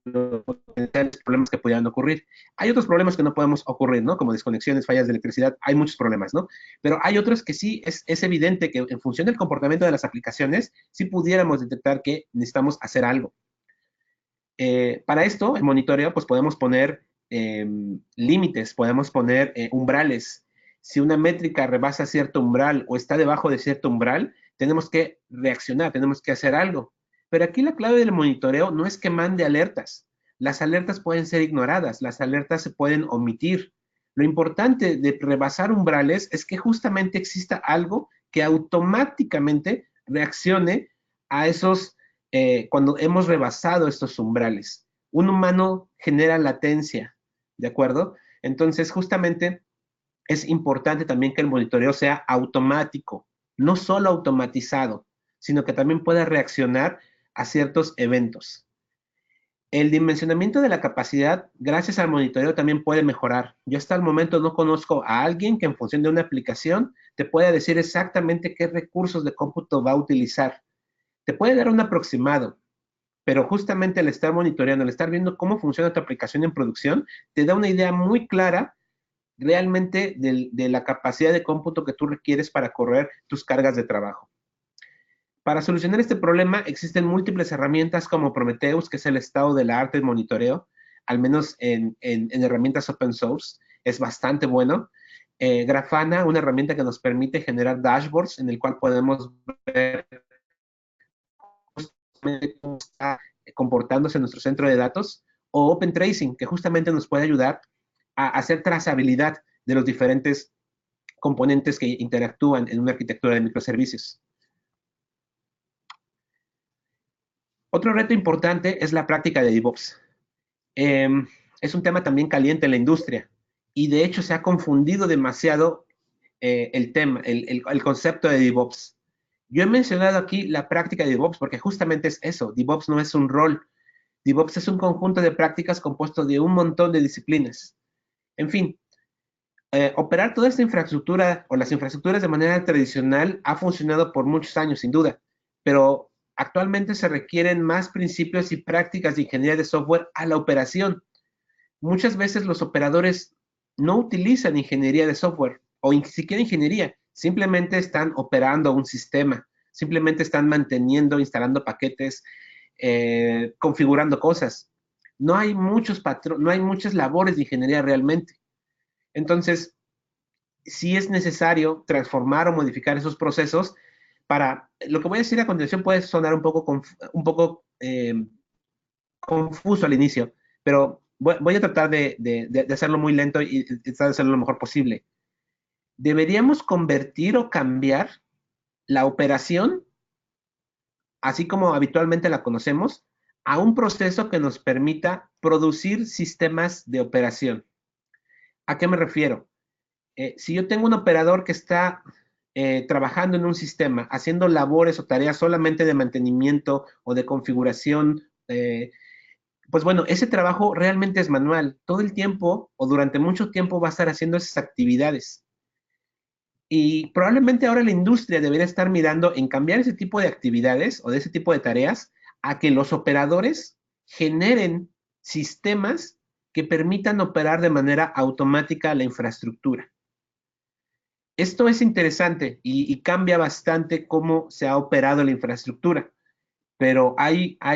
los potenciales problemas que pudieran ocurrir. Hay otros problemas que no podemos ocurrir, ¿no? Como desconexiones, fallas de electricidad, hay muchos problemas, ¿no? Pero hay otros que sí es evidente que en función del comportamiento de las aplicaciones, sí pudiéramos detectar que necesitamos hacer algo. Para esto, el monitoreo, pues podemos poner límites, podemos poner umbrales. Si una métrica rebasa cierto umbral o está debajo de cierto umbral, tenemos que reaccionar, tenemos que hacer algo. Pero aquí la clave del monitoreo no es que mande alertas. Las alertas pueden ser ignoradas, las alertas se pueden omitir. Lo importante de rebasar umbrales es que justamente exista algo que automáticamente reaccione a esos cuando hemos rebasado estos umbrales. Un humano genera latencia, ¿de acuerdo? Entonces, justamente es importante también que el monitoreo sea automático, no solo automatizado, sino que también pueda reaccionar a ciertos eventos. El dimensionamiento de la capacidad, gracias al monitoreo, también puede mejorar. Yo hasta el momento no conozco a alguien que en función de una aplicación te pueda decir exactamente qué recursos de cómputo va a utilizar. Te puede dar un aproximado, pero justamente al estar monitoreando, al estar viendo cómo funciona tu aplicación en producción, te da una idea muy clara realmente de la capacidad de cómputo que tú requieres para correr tus cargas de trabajo. Para solucionar este problema existen múltiples herramientas como Prometheus, que es el estado del arte del monitoreo, al menos en herramientas open source, es bastante bueno. Grafana, una herramienta que nos permite generar dashboards en el cual podemos ver cómo está comportándose nuestro centro de datos, o Open Tracing, que justamente nos puede ayudar a hacer trazabilidad de los diferentes componentes que interactúan en una arquitectura de microservicios. Otro reto importante es la práctica de DevOps. Es un tema también caliente en la industria y de hecho se ha confundido demasiado el tema, el concepto de DevOps. Yo he mencionado aquí la práctica de DevOps porque justamente es eso. DevOps no es un rol. DevOps es un conjunto de prácticas compuesto de un montón de disciplinas. En fin, operar toda esta infraestructura o las infraestructuras de manera tradicional ha funcionado por muchos años, sin duda, pero actualmente se requieren más principios y prácticas de ingeniería de software a la operación. Muchas veces los operadores no utilizan ingeniería de software o ni siquiera ingeniería, simplemente están operando un sistema, simplemente están manteniendo, instalando paquetes, configurando cosas. No hay no hay muchas labores de ingeniería realmente. Entonces, sí es necesario transformar o modificar esos procesos para, lo que voy a decir a continuación puede sonar un poco confuso al inicio, pero voy a tratar de hacerlo muy lento y tratar de hacerlo lo mejor posible. Deberíamos convertir o cambiar la operación, así como habitualmente la conocemos, a un proceso que nos permita producir sistemas de operación. ¿A qué me refiero? Si yo tengo un operador que está trabajando en un sistema, haciendo labores o tareas solamente de mantenimiento o de configuración, pues bueno, ese trabajo realmente es manual. Todo el tiempo o durante mucho tiempo va a estar haciendo esas actividades. Y probablemente ahora la industria debería estar mirando en cambiar ese tipo de actividades o de ese tipo de tareas a que los operadores generen sistemas que permitan operar de manera automática la infraestructura. Esto es interesante y cambia bastante cómo se ha operado la infraestructura, pero hay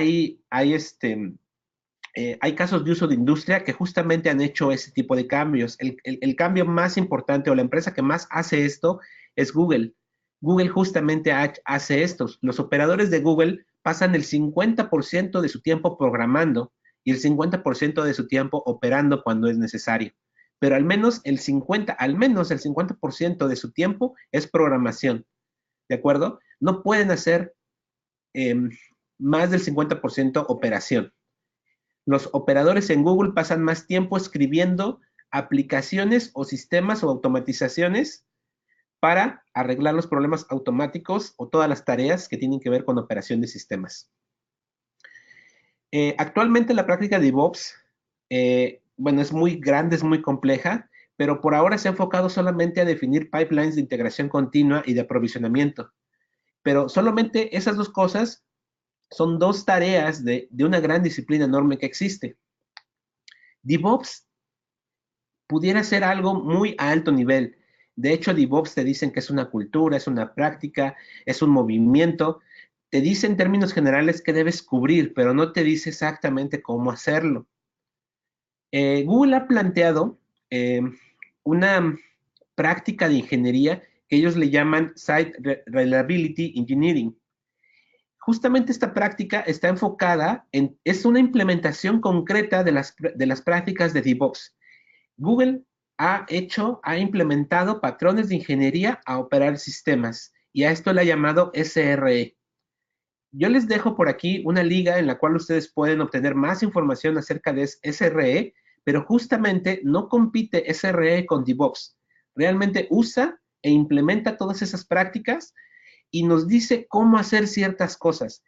hay casos de uso de industria que justamente han hecho ese tipo de cambios. El cambio más importante o la empresa que más hace esto es Google. Google justamente hace esto. Los operadores de Google pasan el 50% de su tiempo programando y el 50% de su tiempo operando cuando es necesario. Pero al menos el 50% de su tiempo es programación, ¿de acuerdo? No pueden hacer eh, más del 50% operación. Los operadores en Google pasan más tiempo escribiendo aplicaciones o sistemas o automatizaciones para arreglar los problemas automáticos o todas las tareas que tienen que ver con operación de sistemas. Actualmente la práctica de DevOps, bueno, es muy grande, es muy compleja, pero por ahora se ha enfocado solamente a definir pipelines de integración continua y de aprovisionamiento. Pero solamente esas dos cosas son dos tareas de una gran disciplina enorme que existe. DevOps pudiera ser algo muy a alto nivel. De hecho, DevOps te dicen que es una cultura, es una práctica, es un movimiento. Te dice en términos generales qué debes cubrir, pero no te dice exactamente cómo hacerlo. Google ha planteado una práctica de ingeniería que ellos le llaman Site Reliability Engineering. Justamente esta práctica está enfocada es una implementación concreta de las prácticas de DevOps. Google ha implementado patrones de ingeniería a operar sistemas y a esto le ha llamado SRE. Yo les dejo por aquí una liga en la cual ustedes pueden obtener más información acerca de SRE, pero justamente no compite SRE con DevOps. Realmente usa e implementa todas esas prácticas y nos dice cómo hacer ciertas cosas.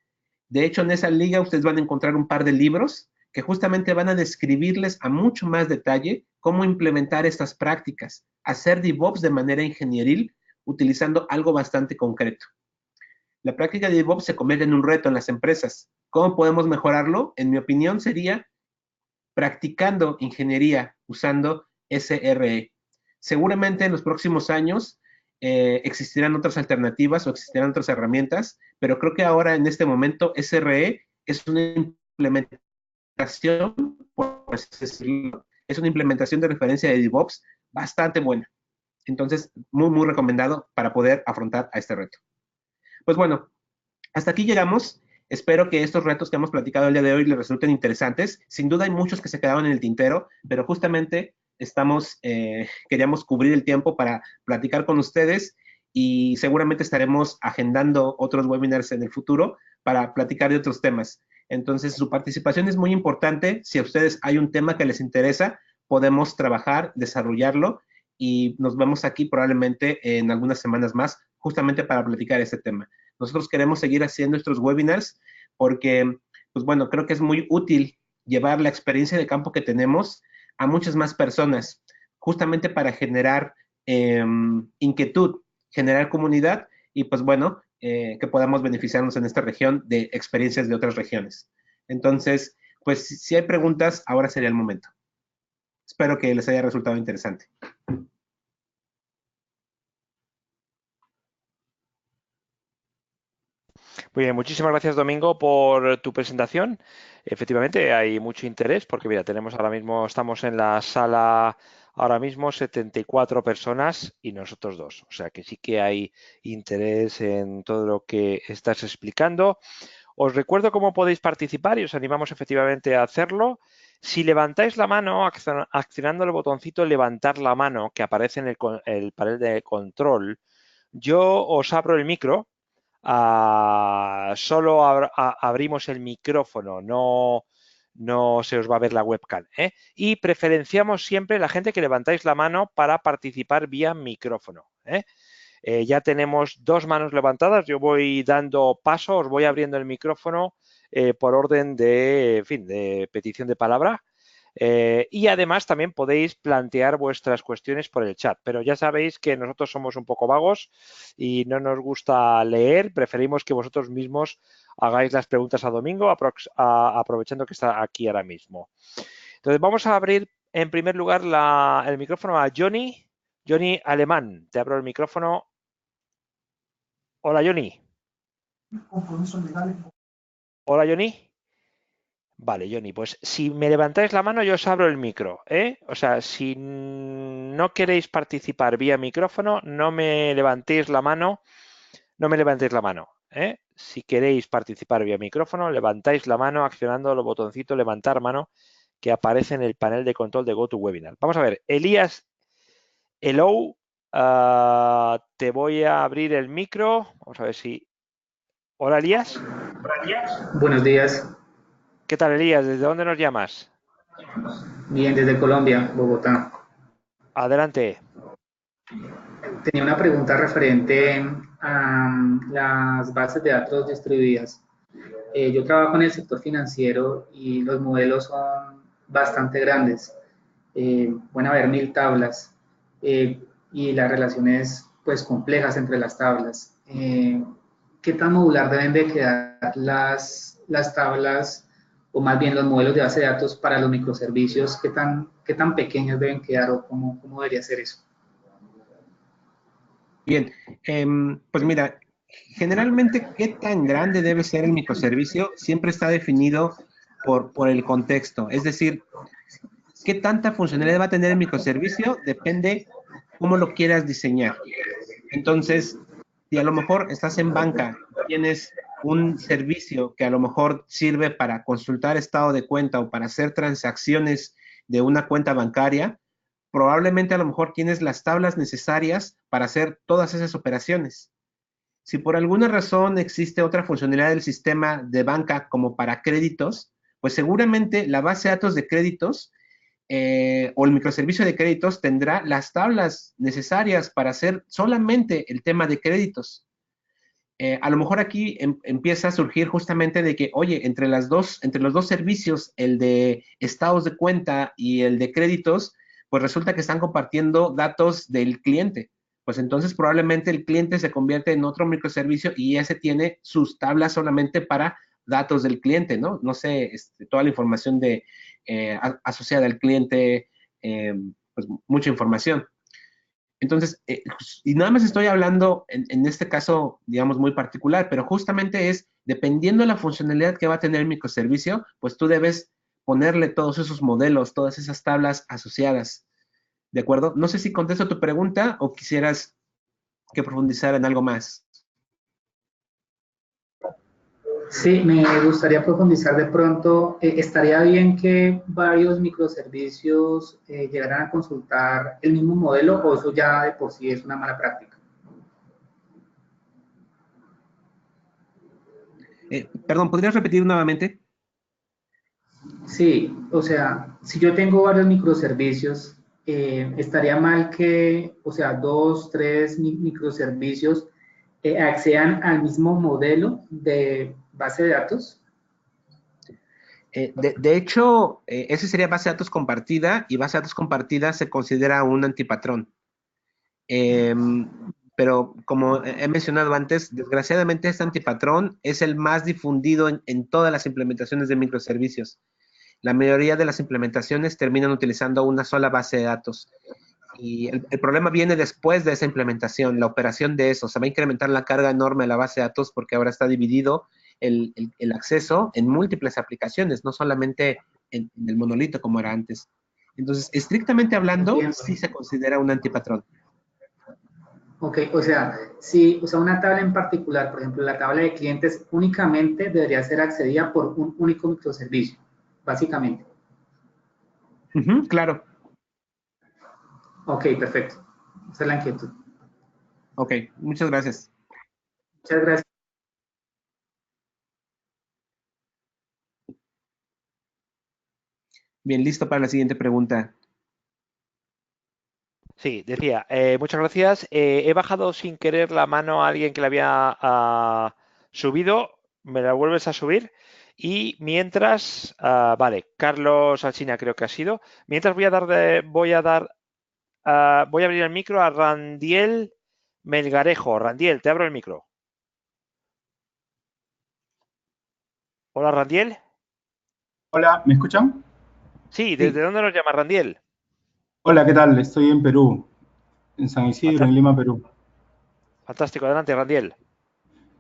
De hecho, en esa liga ustedes van a encontrar un par de libros que justamente van a describirles a mucho más detalle cómo implementar estas prácticas, hacer DevOps de manera ingenieril utilizando algo bastante concreto. La práctica de DevOps se convierte en un reto en las empresas. ¿Cómo podemos mejorarlo? En mi opinión sería practicando ingeniería usando SRE. Seguramente en los próximos años existirán otras alternativas o existirán otras herramientas, pero creo que ahora en este momento SRE es una implementación, por así decirlo, es una implementación de referencia de DevOps bastante buena. Entonces, muy, muy recomendado para poder afrontar a este reto. Pues bueno, hasta aquí llegamos. Espero que estos retos que hemos platicado el día de hoy les resulten interesantes. Sin duda hay muchos que se quedaron en el tintero, pero justamente queríamos cubrir el tiempo para platicar con ustedes y seguramente estaremos agendando otros webinars en el futuro para platicar de otros temas. Entonces, su participación es muy importante. Si a ustedes hay un tema que les interesa, podemos trabajar, desarrollarlo y nos vemos aquí probablemente en algunas semanas más, justamente para platicar este tema. Nosotros queremos seguir haciendo estos webinars porque, pues bueno, creo que es muy útil llevar la experiencia de campo que tenemos a muchas más personas, justamente para generar inquietud, generar comunidad y pues bueno, que podamos beneficiarnos en esta región de experiencias de otras regiones. Entonces, pues si hay preguntas, ahora sería el momento. Espero que les haya resultado interesante. Muy bien, muchísimas gracias Domingo por tu presentación. Efectivamente, hay mucho interés porque mira, estamos en la sala ahora mismo 74 personas y nosotros dos. O sea que sí que hay interés en todo lo que estás explicando. Os recuerdo cómo podéis participar y os animamos efectivamente a hacerlo. Si levantáis la mano, accionando el botoncito levantar la mano que aparece en el panel de control, yo os abro el micro. Solo abrimos el micrófono, no se os va a ver la webcam, ¿eh? Y preferenciamos siempre la gente que levantáis la mano para participar vía micrófono, ¿eh? Ya tenemos dos manos levantadas, yo voy dando paso, os voy abriendo el micrófono por orden de, en fin, de petición de palabra. Y además también podéis plantear vuestras cuestiones por el chat, pero ya sabéis que nosotros somos un poco vagos y no nos gusta leer, preferimos que vosotros mismos hagáis las preguntas a Domingo, aprovechando que está aquí ahora mismo. Entonces vamos a abrir en primer lugar el micrófono a Johnny. Johnny Alemán, te abro el micrófono. Hola Johnny. Hola Johnny. Vale, Johnny, pues si me levantáis la mano yo os abro el micro, ¿eh? O sea, si no queréis participar vía micrófono, no me levantéis la mano, no me levantéis la mano, ¿eh? Si queréis participar vía micrófono, levantáis la mano accionando el botoncito levantar mano que aparece en el panel de control de GoToWebinar. Vamos a ver, Elías, hello, te voy a abrir el micro, vamos a ver si... Hola, Elías. Buenos días, ¿Qué tal, Elías? ¿Desde dónde nos llamas? bien desde Colombia, Bogotá. Adelante. Tenía una pregunta referente a las bases de datos distribuidas. Yo trabajo en el sector financiero y los modelos son bastante grandes. Pueden haber 1000 tablas y las relaciones pues complejas entre las tablas. ¿Qué tan modular deben de quedar las tablas o más bien los modelos de base de datos para los microservicios? Qué tan pequeños deben quedar o cómo debería ser eso? Bien, pues mira, generalmente qué tan grande debe ser el microservicio siempre está definido por el contexto. Es decir, qué tanta funcionalidad va a tener el microservicio depende cómo lo quieras diseñar. Entonces, si a lo mejor estás en banca, tienes un servicio que a lo mejor sirve para consultar estado de cuenta o para hacer transacciones de una cuenta bancaria, probablemente a lo mejor tienes las tablas necesarias para hacer todas esas operaciones. Si por alguna razón existe otra funcionalidad del sistema de banca como para créditos, pues seguramente la base de datos de créditos o el microservicio de créditos tendrá las tablas necesarias para hacer solamente el tema de créditos. A lo mejor aquí empieza a surgir justamente de que, oye, entre los dos servicios, el de estados de cuenta y el de créditos, pues resulta que están compartiendo datos del cliente. Pues entonces probablemente el cliente se convierte en otro microservicio y ese tiene sus tablas solamente para datos del cliente, ¿no? No sé, toda la información asociada al cliente, pues mucha información. Entonces, y nada más estoy hablando en este caso, digamos, muy particular, pero justamente es, dependiendo de la funcionalidad que va a tener el microservicio, pues tú debes ponerle todos esos modelos, todas esas tablas asociadas, ¿de acuerdo? No sé si contesto tu pregunta o quisieras que profundizara en algo más. Sí, me gustaría profundizar de pronto. ¿Estaría bien que varios microservicios llegaran a consultar el mismo modelo o eso ya de por sí es una mala práctica? Perdón, ¿podrías repetir nuevamente? Sí, o sea, si yo tengo varios microservicios, estaría mal que, o sea, dos, tres microservicios accedan al mismo modelo de base de datos. De hecho, ese sería base de datos compartida y base de datos compartida se considera un antipatrón. Pero como he mencionado antes, desgraciadamente este antipatrón es el más difundido en todas las implementaciones de microservicios. La mayoría de las implementaciones terminan utilizando una sola base de datos. Y el problema viene después de esa implementación, la operación de eso. Se va a incrementar la carga enorme de la base de datos porque ahora está dividido el acceso en múltiples aplicaciones, no solamente en el monolito como era antes. Entonces, estrictamente hablando, Entiendo. sí se considera un antipatrón. Ok, o sea, si o sea, una tabla en particular, por ejemplo, la tabla de clientes únicamente debería ser accedida por un único microservicio, básicamente. Claro. Ok, perfecto. Esa es la inquietud. Ok, muchas gracias. Muchas gracias. Bien, listo para la siguiente pregunta. Sí, decía, muchas gracias. He bajado sin querer la mano a alguien que le había subido. Me la vuelves a subir. Y mientras, vale, Carlos Alsina creo que ha sido. Mientras voy a abrir el micro a Randiel Melgarejo. Randiel, te abro el micro. Hola, Randiel. Hola, ¿me escuchan? Sí, ¿desde Sí, dónde nos llama Randiel? Hola, ¿qué tal? Estoy en Perú, en San Isidro, en Fanta- Lima, Perú. Fantástico, adelante, Randiel.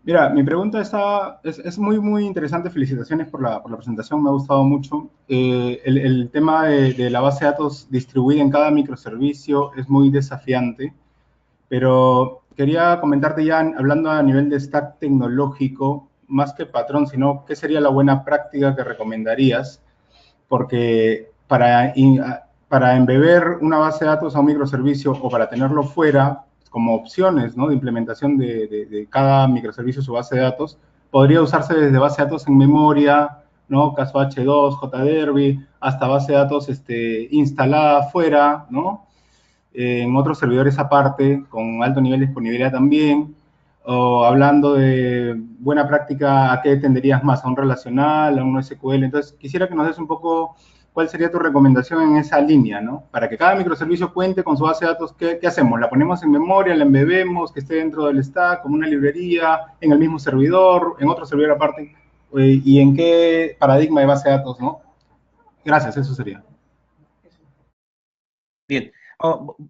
Mira, mi pregunta es muy, muy interesante. Felicitaciones por la presentación, me ha gustado mucho. El tema de la base de datos distribuida en cada microservicio es muy desafiante, pero quería comentarte ya, hablando a nivel de stack tecnológico, más que patrón, sino qué sería la buena práctica que recomendarías, porque para embeber una base de datos a un microservicio o para tenerlo fuera, como opciones, ¿no?, de implementación de cada microservicio su base de datos, podría usarse desde base de datos en memoria, ¿no?, caso H2, JDerby, hasta base de datos instalada fuera, ¿no?, en otros servidores aparte, con alto nivel de disponibilidad también. O hablando de buena práctica, ¿a qué tenderías más? ¿A un relacional, a un SQL? Entonces, quisiera que nos des un poco cuál sería tu recomendación en esa línea, ¿no? Para que cada microservicio cuente con su base de datos, ¿qué hacemos? ¿La ponemos en memoria, la embebemos, que esté dentro del stack, como una librería, en el mismo servidor, en otro servidor aparte? ¿Y en qué paradigma de base de datos, no? Gracias, eso sería. Bien.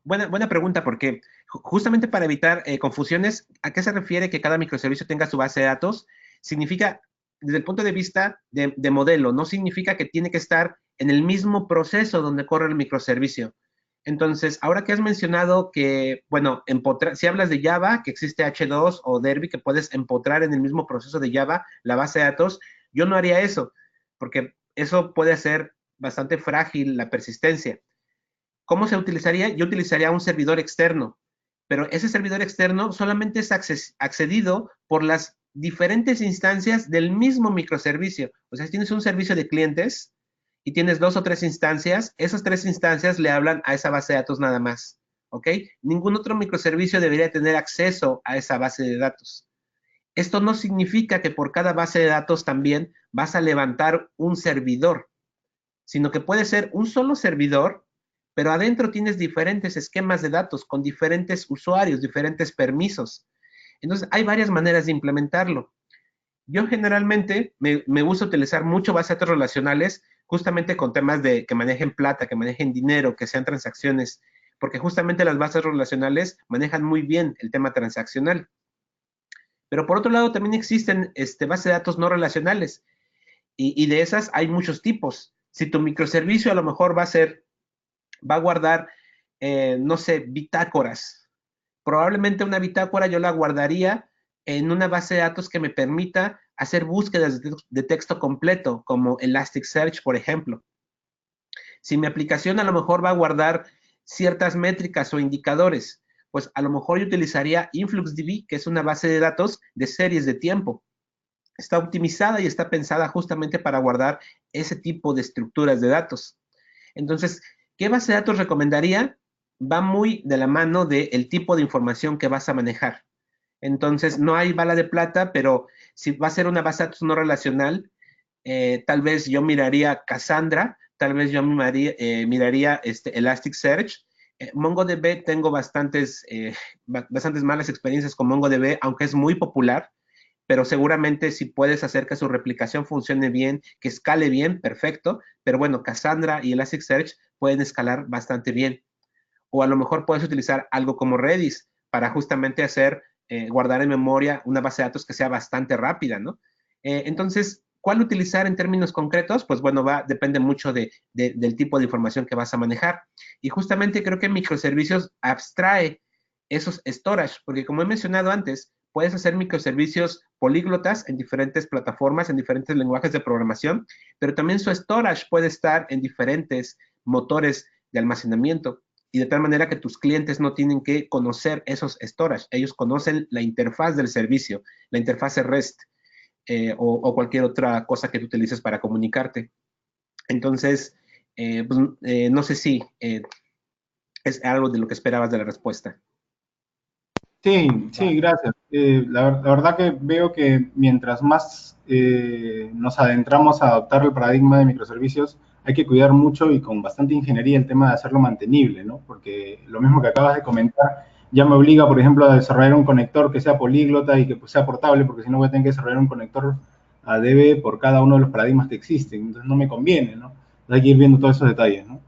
Buena pregunta, porque justamente para evitar confusiones, ¿a qué se refiere que cada microservicio tenga su base de datos? Significa, desde el punto de vista de modelo, no significa que tiene que estar en el mismo proceso donde corre el microservicio. Entonces, ahora que has mencionado que, bueno, si hablas de Java, que existe H2 o Derby, que puedes empotrar en el mismo proceso de Java la base de datos, yo no haría eso, porque eso puede hacer bastante frágil la persistencia. ¿Cómo se utilizaría? Yo utilizaría un servidor externo, pero ese servidor externo solamente es accedido por las diferentes instancias del mismo microservicio. O sea, si tienes un servicio de clientes y tienes 2 o 3 instancias, esas 3 instancias le hablan a esa base de datos nada más, ¿ok? Ningún otro microservicio debería tener acceso a esa base de datos. Esto no significa que por cada base de datos también vas a levantar un servidor, sino que puede ser un solo servidor, pero adentro tienes diferentes esquemas de datos con diferentes usuarios, diferentes permisos. Entonces, hay varias maneras de implementarlo. Yo generalmente me gusta utilizar mucho bases de datos relacionales, justamente con temas de que manejen plata, que manejen dinero, que sean transacciones, porque justamente las bases relacionales manejan muy bien el tema transaccional. Pero por otro lado, también existen bases de datos no relacionales, y de esas hay muchos tipos. Si tu microservicio a lo mejor va a guardar, no sé, bitácoras. Probablemente una bitácora yo la guardaría en una base de datos que me permita hacer búsquedas de texto completo, como Elasticsearch, por ejemplo. Si mi aplicación a lo mejor va a guardar ciertas métricas o indicadores, pues a lo mejor yo utilizaría InfluxDB, que es una base de datos de series de tiempo. Está optimizada y está pensada justamente para guardar ese tipo de estructuras de datos. Entonces, ¿qué base de datos recomendaría? Va muy de la mano del tipo de información que vas a manejar. Entonces, no hay bala de plata, pero si va a ser una base de datos no relacional, tal vez yo miraría Cassandra, tal vez yo miraría Elasticsearch. MongoDB, tengo bastantes malas experiencias con MongoDB, aunque es muy popular, pero seguramente si puedes hacer que su replicación funcione bien, que escale bien, perfecto. Pero bueno, Cassandra y Elasticsearch pueden escalar bastante bien. O a lo mejor puedes utilizar algo como Redis para justamente guardar en memoria una base de datos que sea bastante rápida, ¿no? Entonces, ¿cuál utilizar en términos concretos? Pues bueno, depende mucho del tipo de información que vas a manejar. Y justamente creo que microservicios abstrae esos storage, porque como he mencionado antes, puedes hacer microservicios políglotas en diferentes plataformas, en diferentes lenguajes de programación, pero también su storage puede estar en diferentes motores de almacenamiento, y de tal manera que tus clientes no tienen que conocer esos storage, ellos conocen la interfaz del servicio, la interfaz REST, o cualquier otra cosa que tú utilices para comunicarte. Entonces, no sé si es algo de lo que esperabas de la respuesta. Sí, sí, gracias. La verdad que veo que mientras más nos adentramos a adoptar el paradigma de microservicios, hay que cuidar mucho y con bastante ingeniería el tema de hacerlo mantenible, ¿no? Porque lo mismo que acabas de comentar ya me obliga, por ejemplo, a desarrollar un conector que sea políglota y que pues, sea portable, porque si no voy a tener que desarrollar un conector ADB por cada uno de los paradigmas que existen. Entonces no me conviene, ¿no? Entonces hay que ir viendo todos esos detalles, ¿no?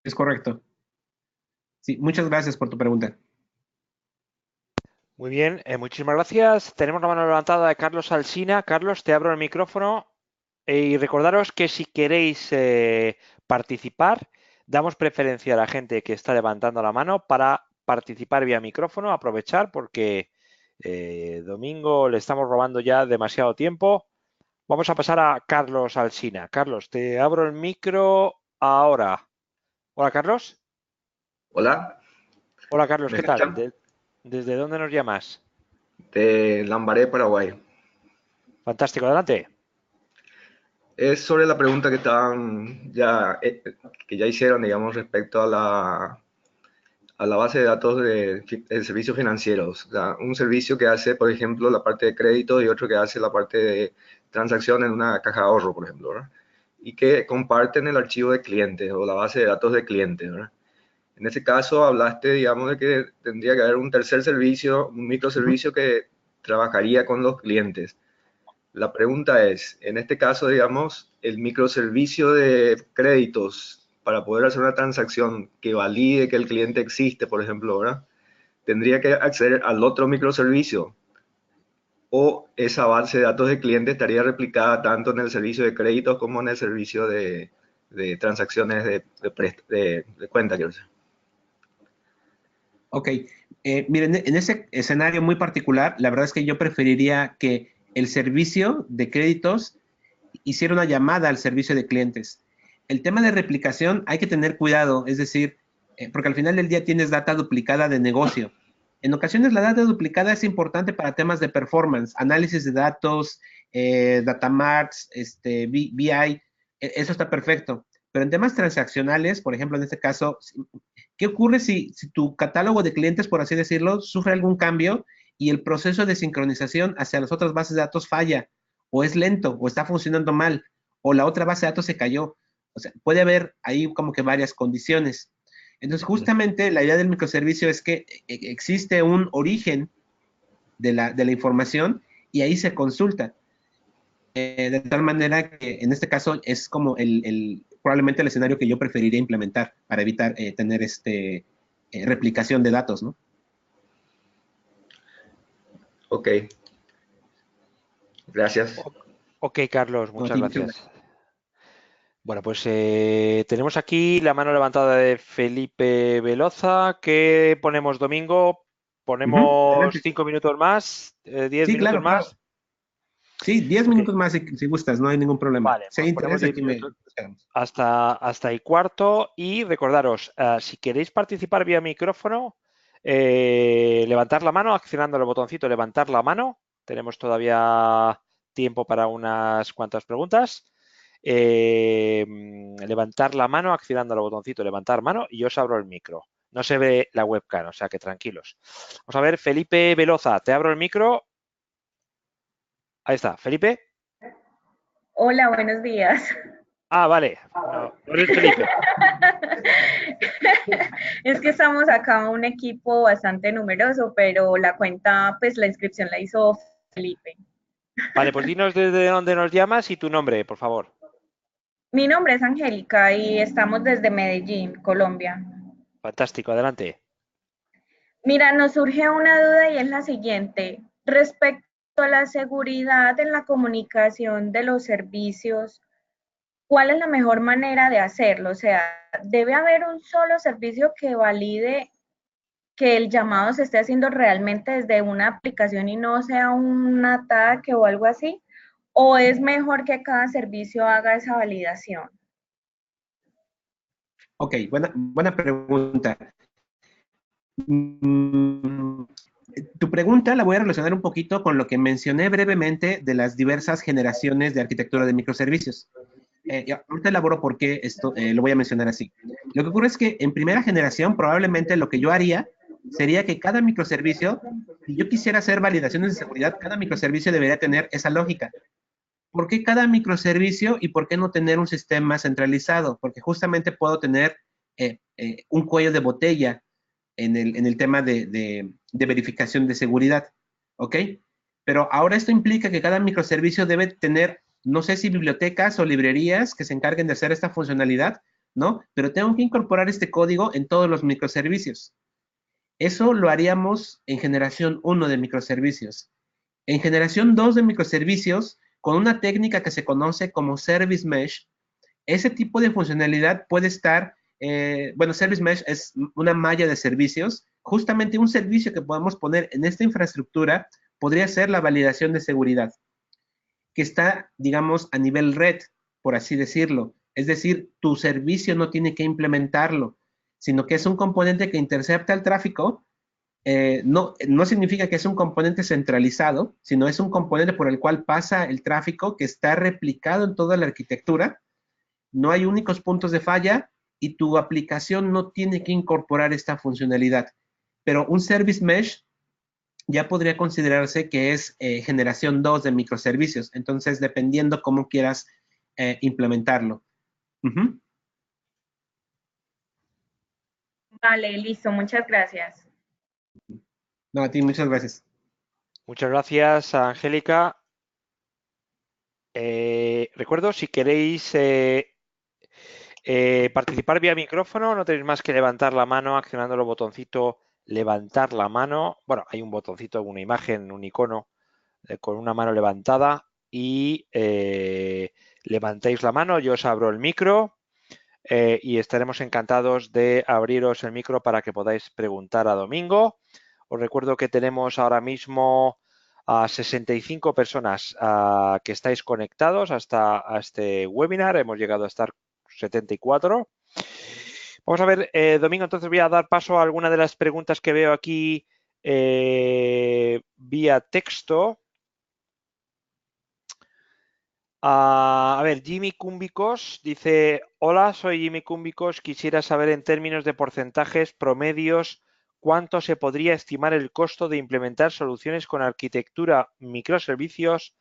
Es correcto. Sí, muchas gracias por tu pregunta. Muy bien, muchísimas gracias. Tenemos la mano levantada de Carlos Alsina. Carlos, te abro el micrófono y recordaros que si queréis participar, damos preferencia a la gente que está levantando la mano para participar vía micrófono, aprovechar porque domingo le estamos robando ya demasiado tiempo. Vamos a pasar a Carlos Alsina. Carlos, te abro el micro ahora. Hola, Carlos. Hola, Hola, Carlos, ¿me ¿qué tal? escuchan? ¿Desde dónde nos llamas? De Lambaré, Paraguay. Fantástico, adelante. Es sobre la pregunta que que ya hicieron, digamos, respecto a la base de datos de servicios financieros. O sea, un servicio que hace, por ejemplo, la parte de crédito y otro que hace la parte de transacción en una caja de ahorro, por ejemplo, ¿verdad? Y que comparten el archivo de clientes o la base de datos de clientes, ¿verdad? En ese caso hablaste, digamos, de que tendría que haber un tercer servicio, un microservicio que trabajaría con los clientes. La pregunta es, en este caso, digamos, el microservicio de créditos para poder hacer una transacción que valide que el cliente existe, por ejemplo, ¿verdad? Tendría que acceder al otro microservicio o esa base de datos de cliente estaría replicada tanto en el servicio de créditos como en el servicio de transacciones de cuenta, quiero decir. Ok, miren, en ese escenario muy particular, la verdad es que yo preferiría que el servicio de créditos hiciera una llamada al servicio de clientes. El tema de replicación hay que tener cuidado, es decir, porque al final del día tienes data duplicada de negocio. En ocasiones la data duplicada es importante para temas de performance, análisis de datos, datamarts, BI, eso está perfecto. Pero en temas transaccionales, por ejemplo, en este caso, ¿qué ocurre si tu catálogo de clientes, por así decirlo, sufre algún cambio y el proceso de sincronización hacia las otras bases de datos falla, o es lento, o está funcionando mal, o la otra base de datos se cayó? O sea, puede haber ahí como que varias condiciones. Entonces, justamente la idea del microservicio es que existe un origen de la información y ahí se consulta. De tal manera que en este caso es como probablemente el escenario que yo preferiría implementar para evitar tener replicación de datos, ¿no? Ok, gracias. Ok, Carlos, No, muchas gracias. Bueno, pues tenemos aquí la mano levantada de Felipe Veloza. ¿Qué ponemos domingo? ¿Ponemos Adelante. 5 minutos más? ¿10 Sí, minutos claro, claro. más? Sí, 10 Ok, minutos más si gustas, no hay ningún problema. vale, Si hay pues ponemos interés, 10 aquí me minutos esperamos. hasta el cuarto. Y recordaros, si queréis participar vía micrófono, levantar la mano, accionando el botoncito levantar la mano. Tenemos todavía tiempo para unas cuantas preguntas. Levantar la mano, accionando el botoncito levantar mano y yo os abro el micro. No se ve la webcam, o sea que tranquilos. Vamos a ver, Felipe Veloza, te abro el micro. Ahí está, Felipe. Hola, buenos días. Ah, vale, no eres Felipe. Es que estamos acá un equipo bastante numeroso, pero la cuenta, pues la inscripción la hizo Felipe. Vale, pues dinos desde dónde nos llamas y tu nombre, por favor. Mi nombre es Angélica y estamos desde Medellín, Colombia. Fantástico, adelante. Mira, nos surge una duda y es la siguiente. Respecto a la seguridad en la comunicación de los servicios, ¿cuál es la mejor manera de hacerlo? O sea, ¿debe haber un solo servicio que valide que el llamado se esté haciendo realmente desde una aplicación y no sea un ataque o algo así? ¿O es mejor que cada servicio haga esa validación? Ok, buena pregunta. Tu pregunta la voy a relacionar un poquito con lo que mencioné brevemente de las diversas generaciones de arquitectura de microservicios. Ahorita elaboro por qué esto lo voy a mencionar así. Lo que ocurre es que en primera generación probablemente lo que yo haría sería que cada microservicio, si yo quisiera hacer validaciones de seguridad, cada microservicio debería tener esa lógica. ¿Por qué cada microservicio y por qué no tener un sistema centralizado? Porque justamente puedo tener un cuello de botella en el tema de verificación de seguridad, ¿ok? Pero ahora esto implica que cada microservicio debe tener, no sé si bibliotecas o librerías que se encarguen de hacer esta funcionalidad, ¿no? Pero tengo que incorporar este código en todos los microservicios. Eso lo haríamos en generación 1 de microservicios. En generación 2 de microservicios, con una técnica que se conoce como Service Mesh, ese tipo de funcionalidad puede estar, bueno, Service Mesh es una malla de servicios. Justamente un servicio que podemos poner en esta infraestructura podría ser la validación de seguridad, que está, digamos, a nivel red, por así decirlo. Es decir, tu servicio no tiene que implementarlo, sino que es un componente que intercepta el tráfico. No significa que es un componente centralizado, sino es un componente por el cual pasa el tráfico que está replicado en toda la arquitectura. No hay únicos puntos de falla y tu aplicación no tiene que incorporar esta funcionalidad. Pero un Service Mesh ya podría considerarse que es generación 2 de microservicios. Entonces, dependiendo cómo quieras implementarlo. Vale, listo, muchas gracias. No, a ti, muchas gracias. Muchas gracias, Angélica. Recuerdo, si queréis participar vía micrófono, no tenéis más que levantar la mano accionando el botoncito levantar la mano. Bueno, hay un botoncito, una imagen, un icono con una mano levantada y levantáis la mano, yo os abro el micro y estaremos encantados de abriros el micro para que podáis preguntar a Domingo. Os recuerdo que tenemos ahora mismo a 65 personas que estáis conectados hasta a este webinar. Hemos llegado a estar 74. Vamos a ver, Domingo, entonces voy a dar paso a alguna de las preguntas que veo aquí vía texto. A ver, Jimmy Cúmbicos dice, hola, soy Jimmy Cúmbicos, quisiera saber en términos de porcentajes promedios cuánto se podría estimar el costo de implementar soluciones con arquitectura microservicios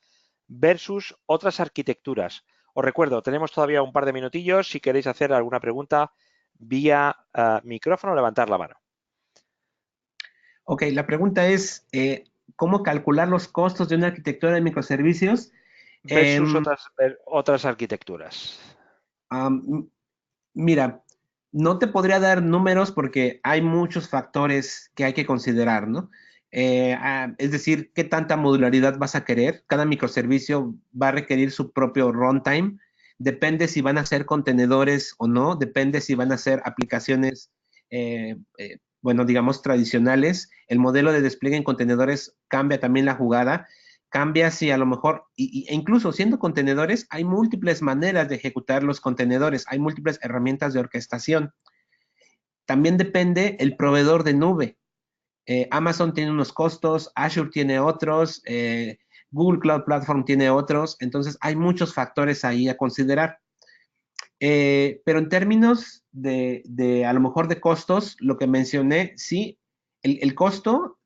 versus otras arquitecturas. Os recuerdo, tenemos todavía un par de minutillos, si queréis hacer alguna pregunta vía micrófono, levantar la mano. Ok, la pregunta es, ¿cómo calcular los costos de una arquitectura de microservicios? Versus otras arquitecturas. Mira, no te podría dar números porque hay muchos factores que hay que considerar, ¿no? Es decir, ¿qué tanta modularidad vas a querer? Cada microservicio va a requerir su propio runtime. Depende si van a ser contenedores o no. Depende si van a ser aplicaciones, bueno, digamos, tradicionales. El modelo de despliegue en contenedores cambia también la jugada. Cambia si a lo mejor, e incluso siendo contenedores, hay múltiples maneras de ejecutar los contenedores, hay múltiples herramientas de orquestación. También depende el proveedor de nube. Amazon tiene unos costos, Azure tiene otros, Google Cloud Platform tiene otros, entonces hay muchos factores ahí a considerar. Pero en términos de a lo mejor de costos, lo que mencioné, sí, el costo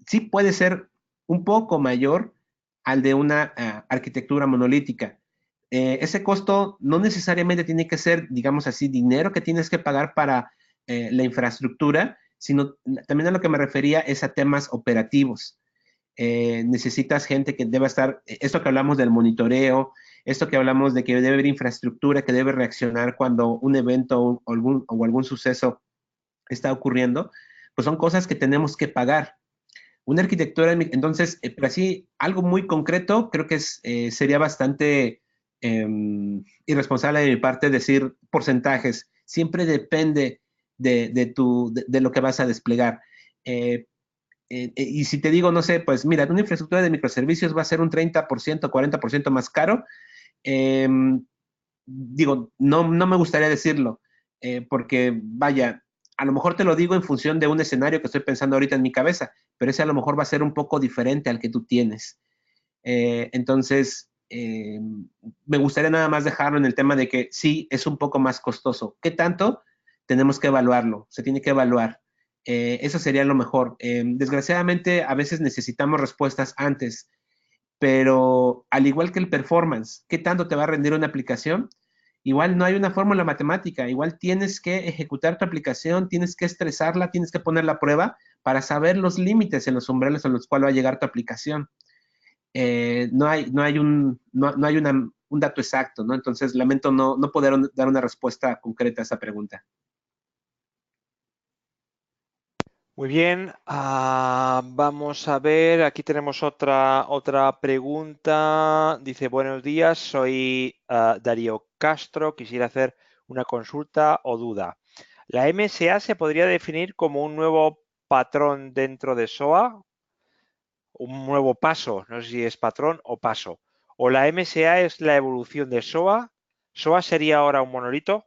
sí puede ser un poco mayor al de una arquitectura monolítica. Ese costo no necesariamente tiene que ser, digamos así, dinero que tienes que pagar para la infraestructura, sino también a lo que me refería es a temas operativos. Necesitas gente que deba estar, esto que hablamos del monitoreo, esto que hablamos de que debe haber infraestructura que debe reaccionar cuando un evento o algún suceso está ocurriendo, pues son cosas que tenemos que pagar. Una arquitectura, entonces, pero así, algo muy concreto, creo que sería bastante irresponsable de mi parte decir porcentajes. Siempre depende de lo que vas a desplegar. Y si te digo, no sé, pues mira, una infraestructura de microservicios va a ser un 30%, 40% más caro. Digo, no me gustaría decirlo, porque vaya, a lo mejor te lo digo en función de un escenario que estoy pensando ahorita en mi cabeza, pero ese a lo mejor va a ser un poco diferente al que tú tienes. Entonces, me gustaría nada más dejarlo en el tema de que sí, es un poco más costoso. ¿Qué tanto? Tenemos que evaluarlo, se tiene que evaluar. Eso sería lo mejor. Desgraciadamente, a veces necesitamos respuestas antes, pero al igual que el performance, ¿qué tanto te va a rendir una aplicación? Igual no hay una fórmula matemática, igual tienes que ejecutar tu aplicación, tienes que estresarla, tienes que ponerla a prueba para saber los límites en los umbrales a los cuales va a llegar tu aplicación. No hay un dato exacto, ¿no? Entonces, lamento no poder dar una respuesta concreta a esa pregunta. Muy bien, vamos a ver, aquí tenemos otra pregunta. Dice, buenos días, soy Darío Castro, quisiera hacer una consulta o duda. ¿La MSA se podría definir como un nuevo patrón dentro de SOA? Un nuevo paso, no sé si es patrón o paso. ¿O la MSA es la evolución de SOA? ¿SOA sería ahora un monolito?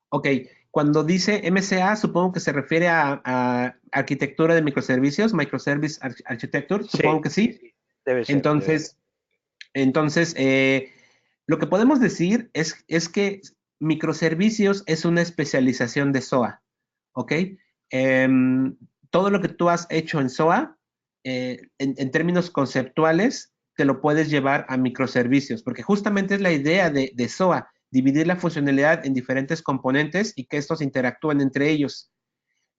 Ok, cuando dice MCA, supongo que se refiere a arquitectura de microservicios, Microservice Architecture, Sí, supongo que sí. debe ser. Entonces, lo que podemos decir es que microservicios es una especialización de SOA, ¿ok? Todo lo que tú has hecho en SOA, en términos conceptuales, te lo puedes llevar a microservicios, porque justamente es la idea de SOA, dividir la funcionalidad en diferentes componentes y que estos interactúen entre ellos.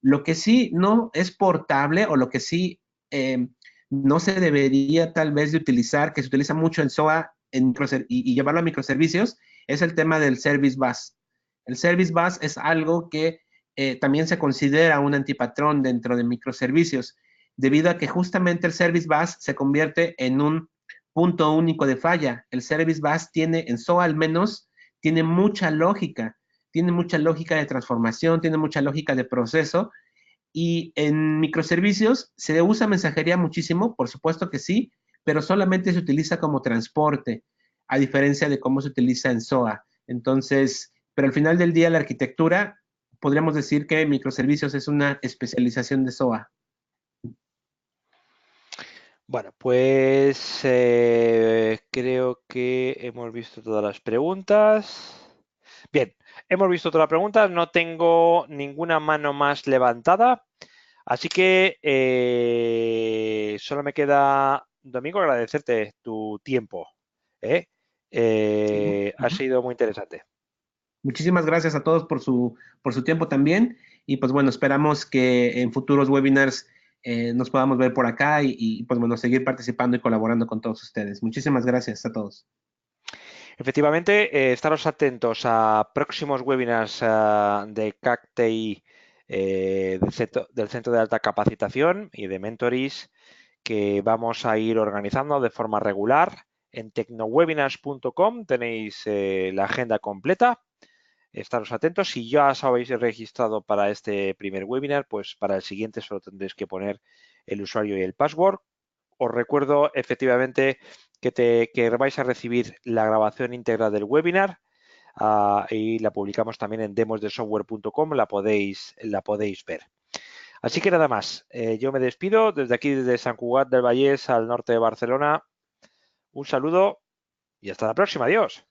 Lo que sí no es portable o lo que sí no se debería tal vez de utilizar, que se utiliza mucho en SOA y llevarlo a microservicios, es el tema del Service Bus. El Service Bus es algo que también se considera un antipatrón dentro de microservicios, debido a que justamente el Service Bus se convierte en un punto único de falla. El Service Bus tiene, en SOA al menos, tiene mucha lógica de transformación, tiene mucha lógica de proceso, y en microservicios se usa mensajería muchísimo, por supuesto que sí, pero solamente se utiliza como transporte, a diferencia de cómo se utiliza en SOA. Entonces, pero al final del día la arquitectura, podríamos decir que microservicios es una especialización de SOA. Bueno, pues creo que hemos visto todas las preguntas. Bien, hemos visto todas las preguntas, no tengo ninguna mano más levantada, así que solo me queda, Domingo, agradecerte tu tiempo. ¿eh? Sí. Ha sido muy interesante. Muchísimas gracias a todos por su tiempo también. Y pues bueno, esperamos que en futuros webinars nos podamos ver por acá pues bueno, seguir participando y colaborando con todos ustedes. Muchísimas gracias a todos. Efectivamente, estaros atentos a próximos webinars de CACTI del Centro de Alta Capacitación y de Mentoris que vamos a ir organizando de forma regular. En tecnowebinars.com tenéis la agenda completa. Estaros atentos. Si ya os habéis registrado para este primer webinar, pues para el siguiente solo tendréis que poner el usuario y el password. Os recuerdo efectivamente que vais a recibir la grabación íntegra del webinar y la publicamos también en demosdesoftware.com, la podéis ver. Así que nada más, yo me despido desde aquí, desde Sant Cugat del Vallès, al norte de Barcelona. Un saludo y hasta la próxima. Adiós.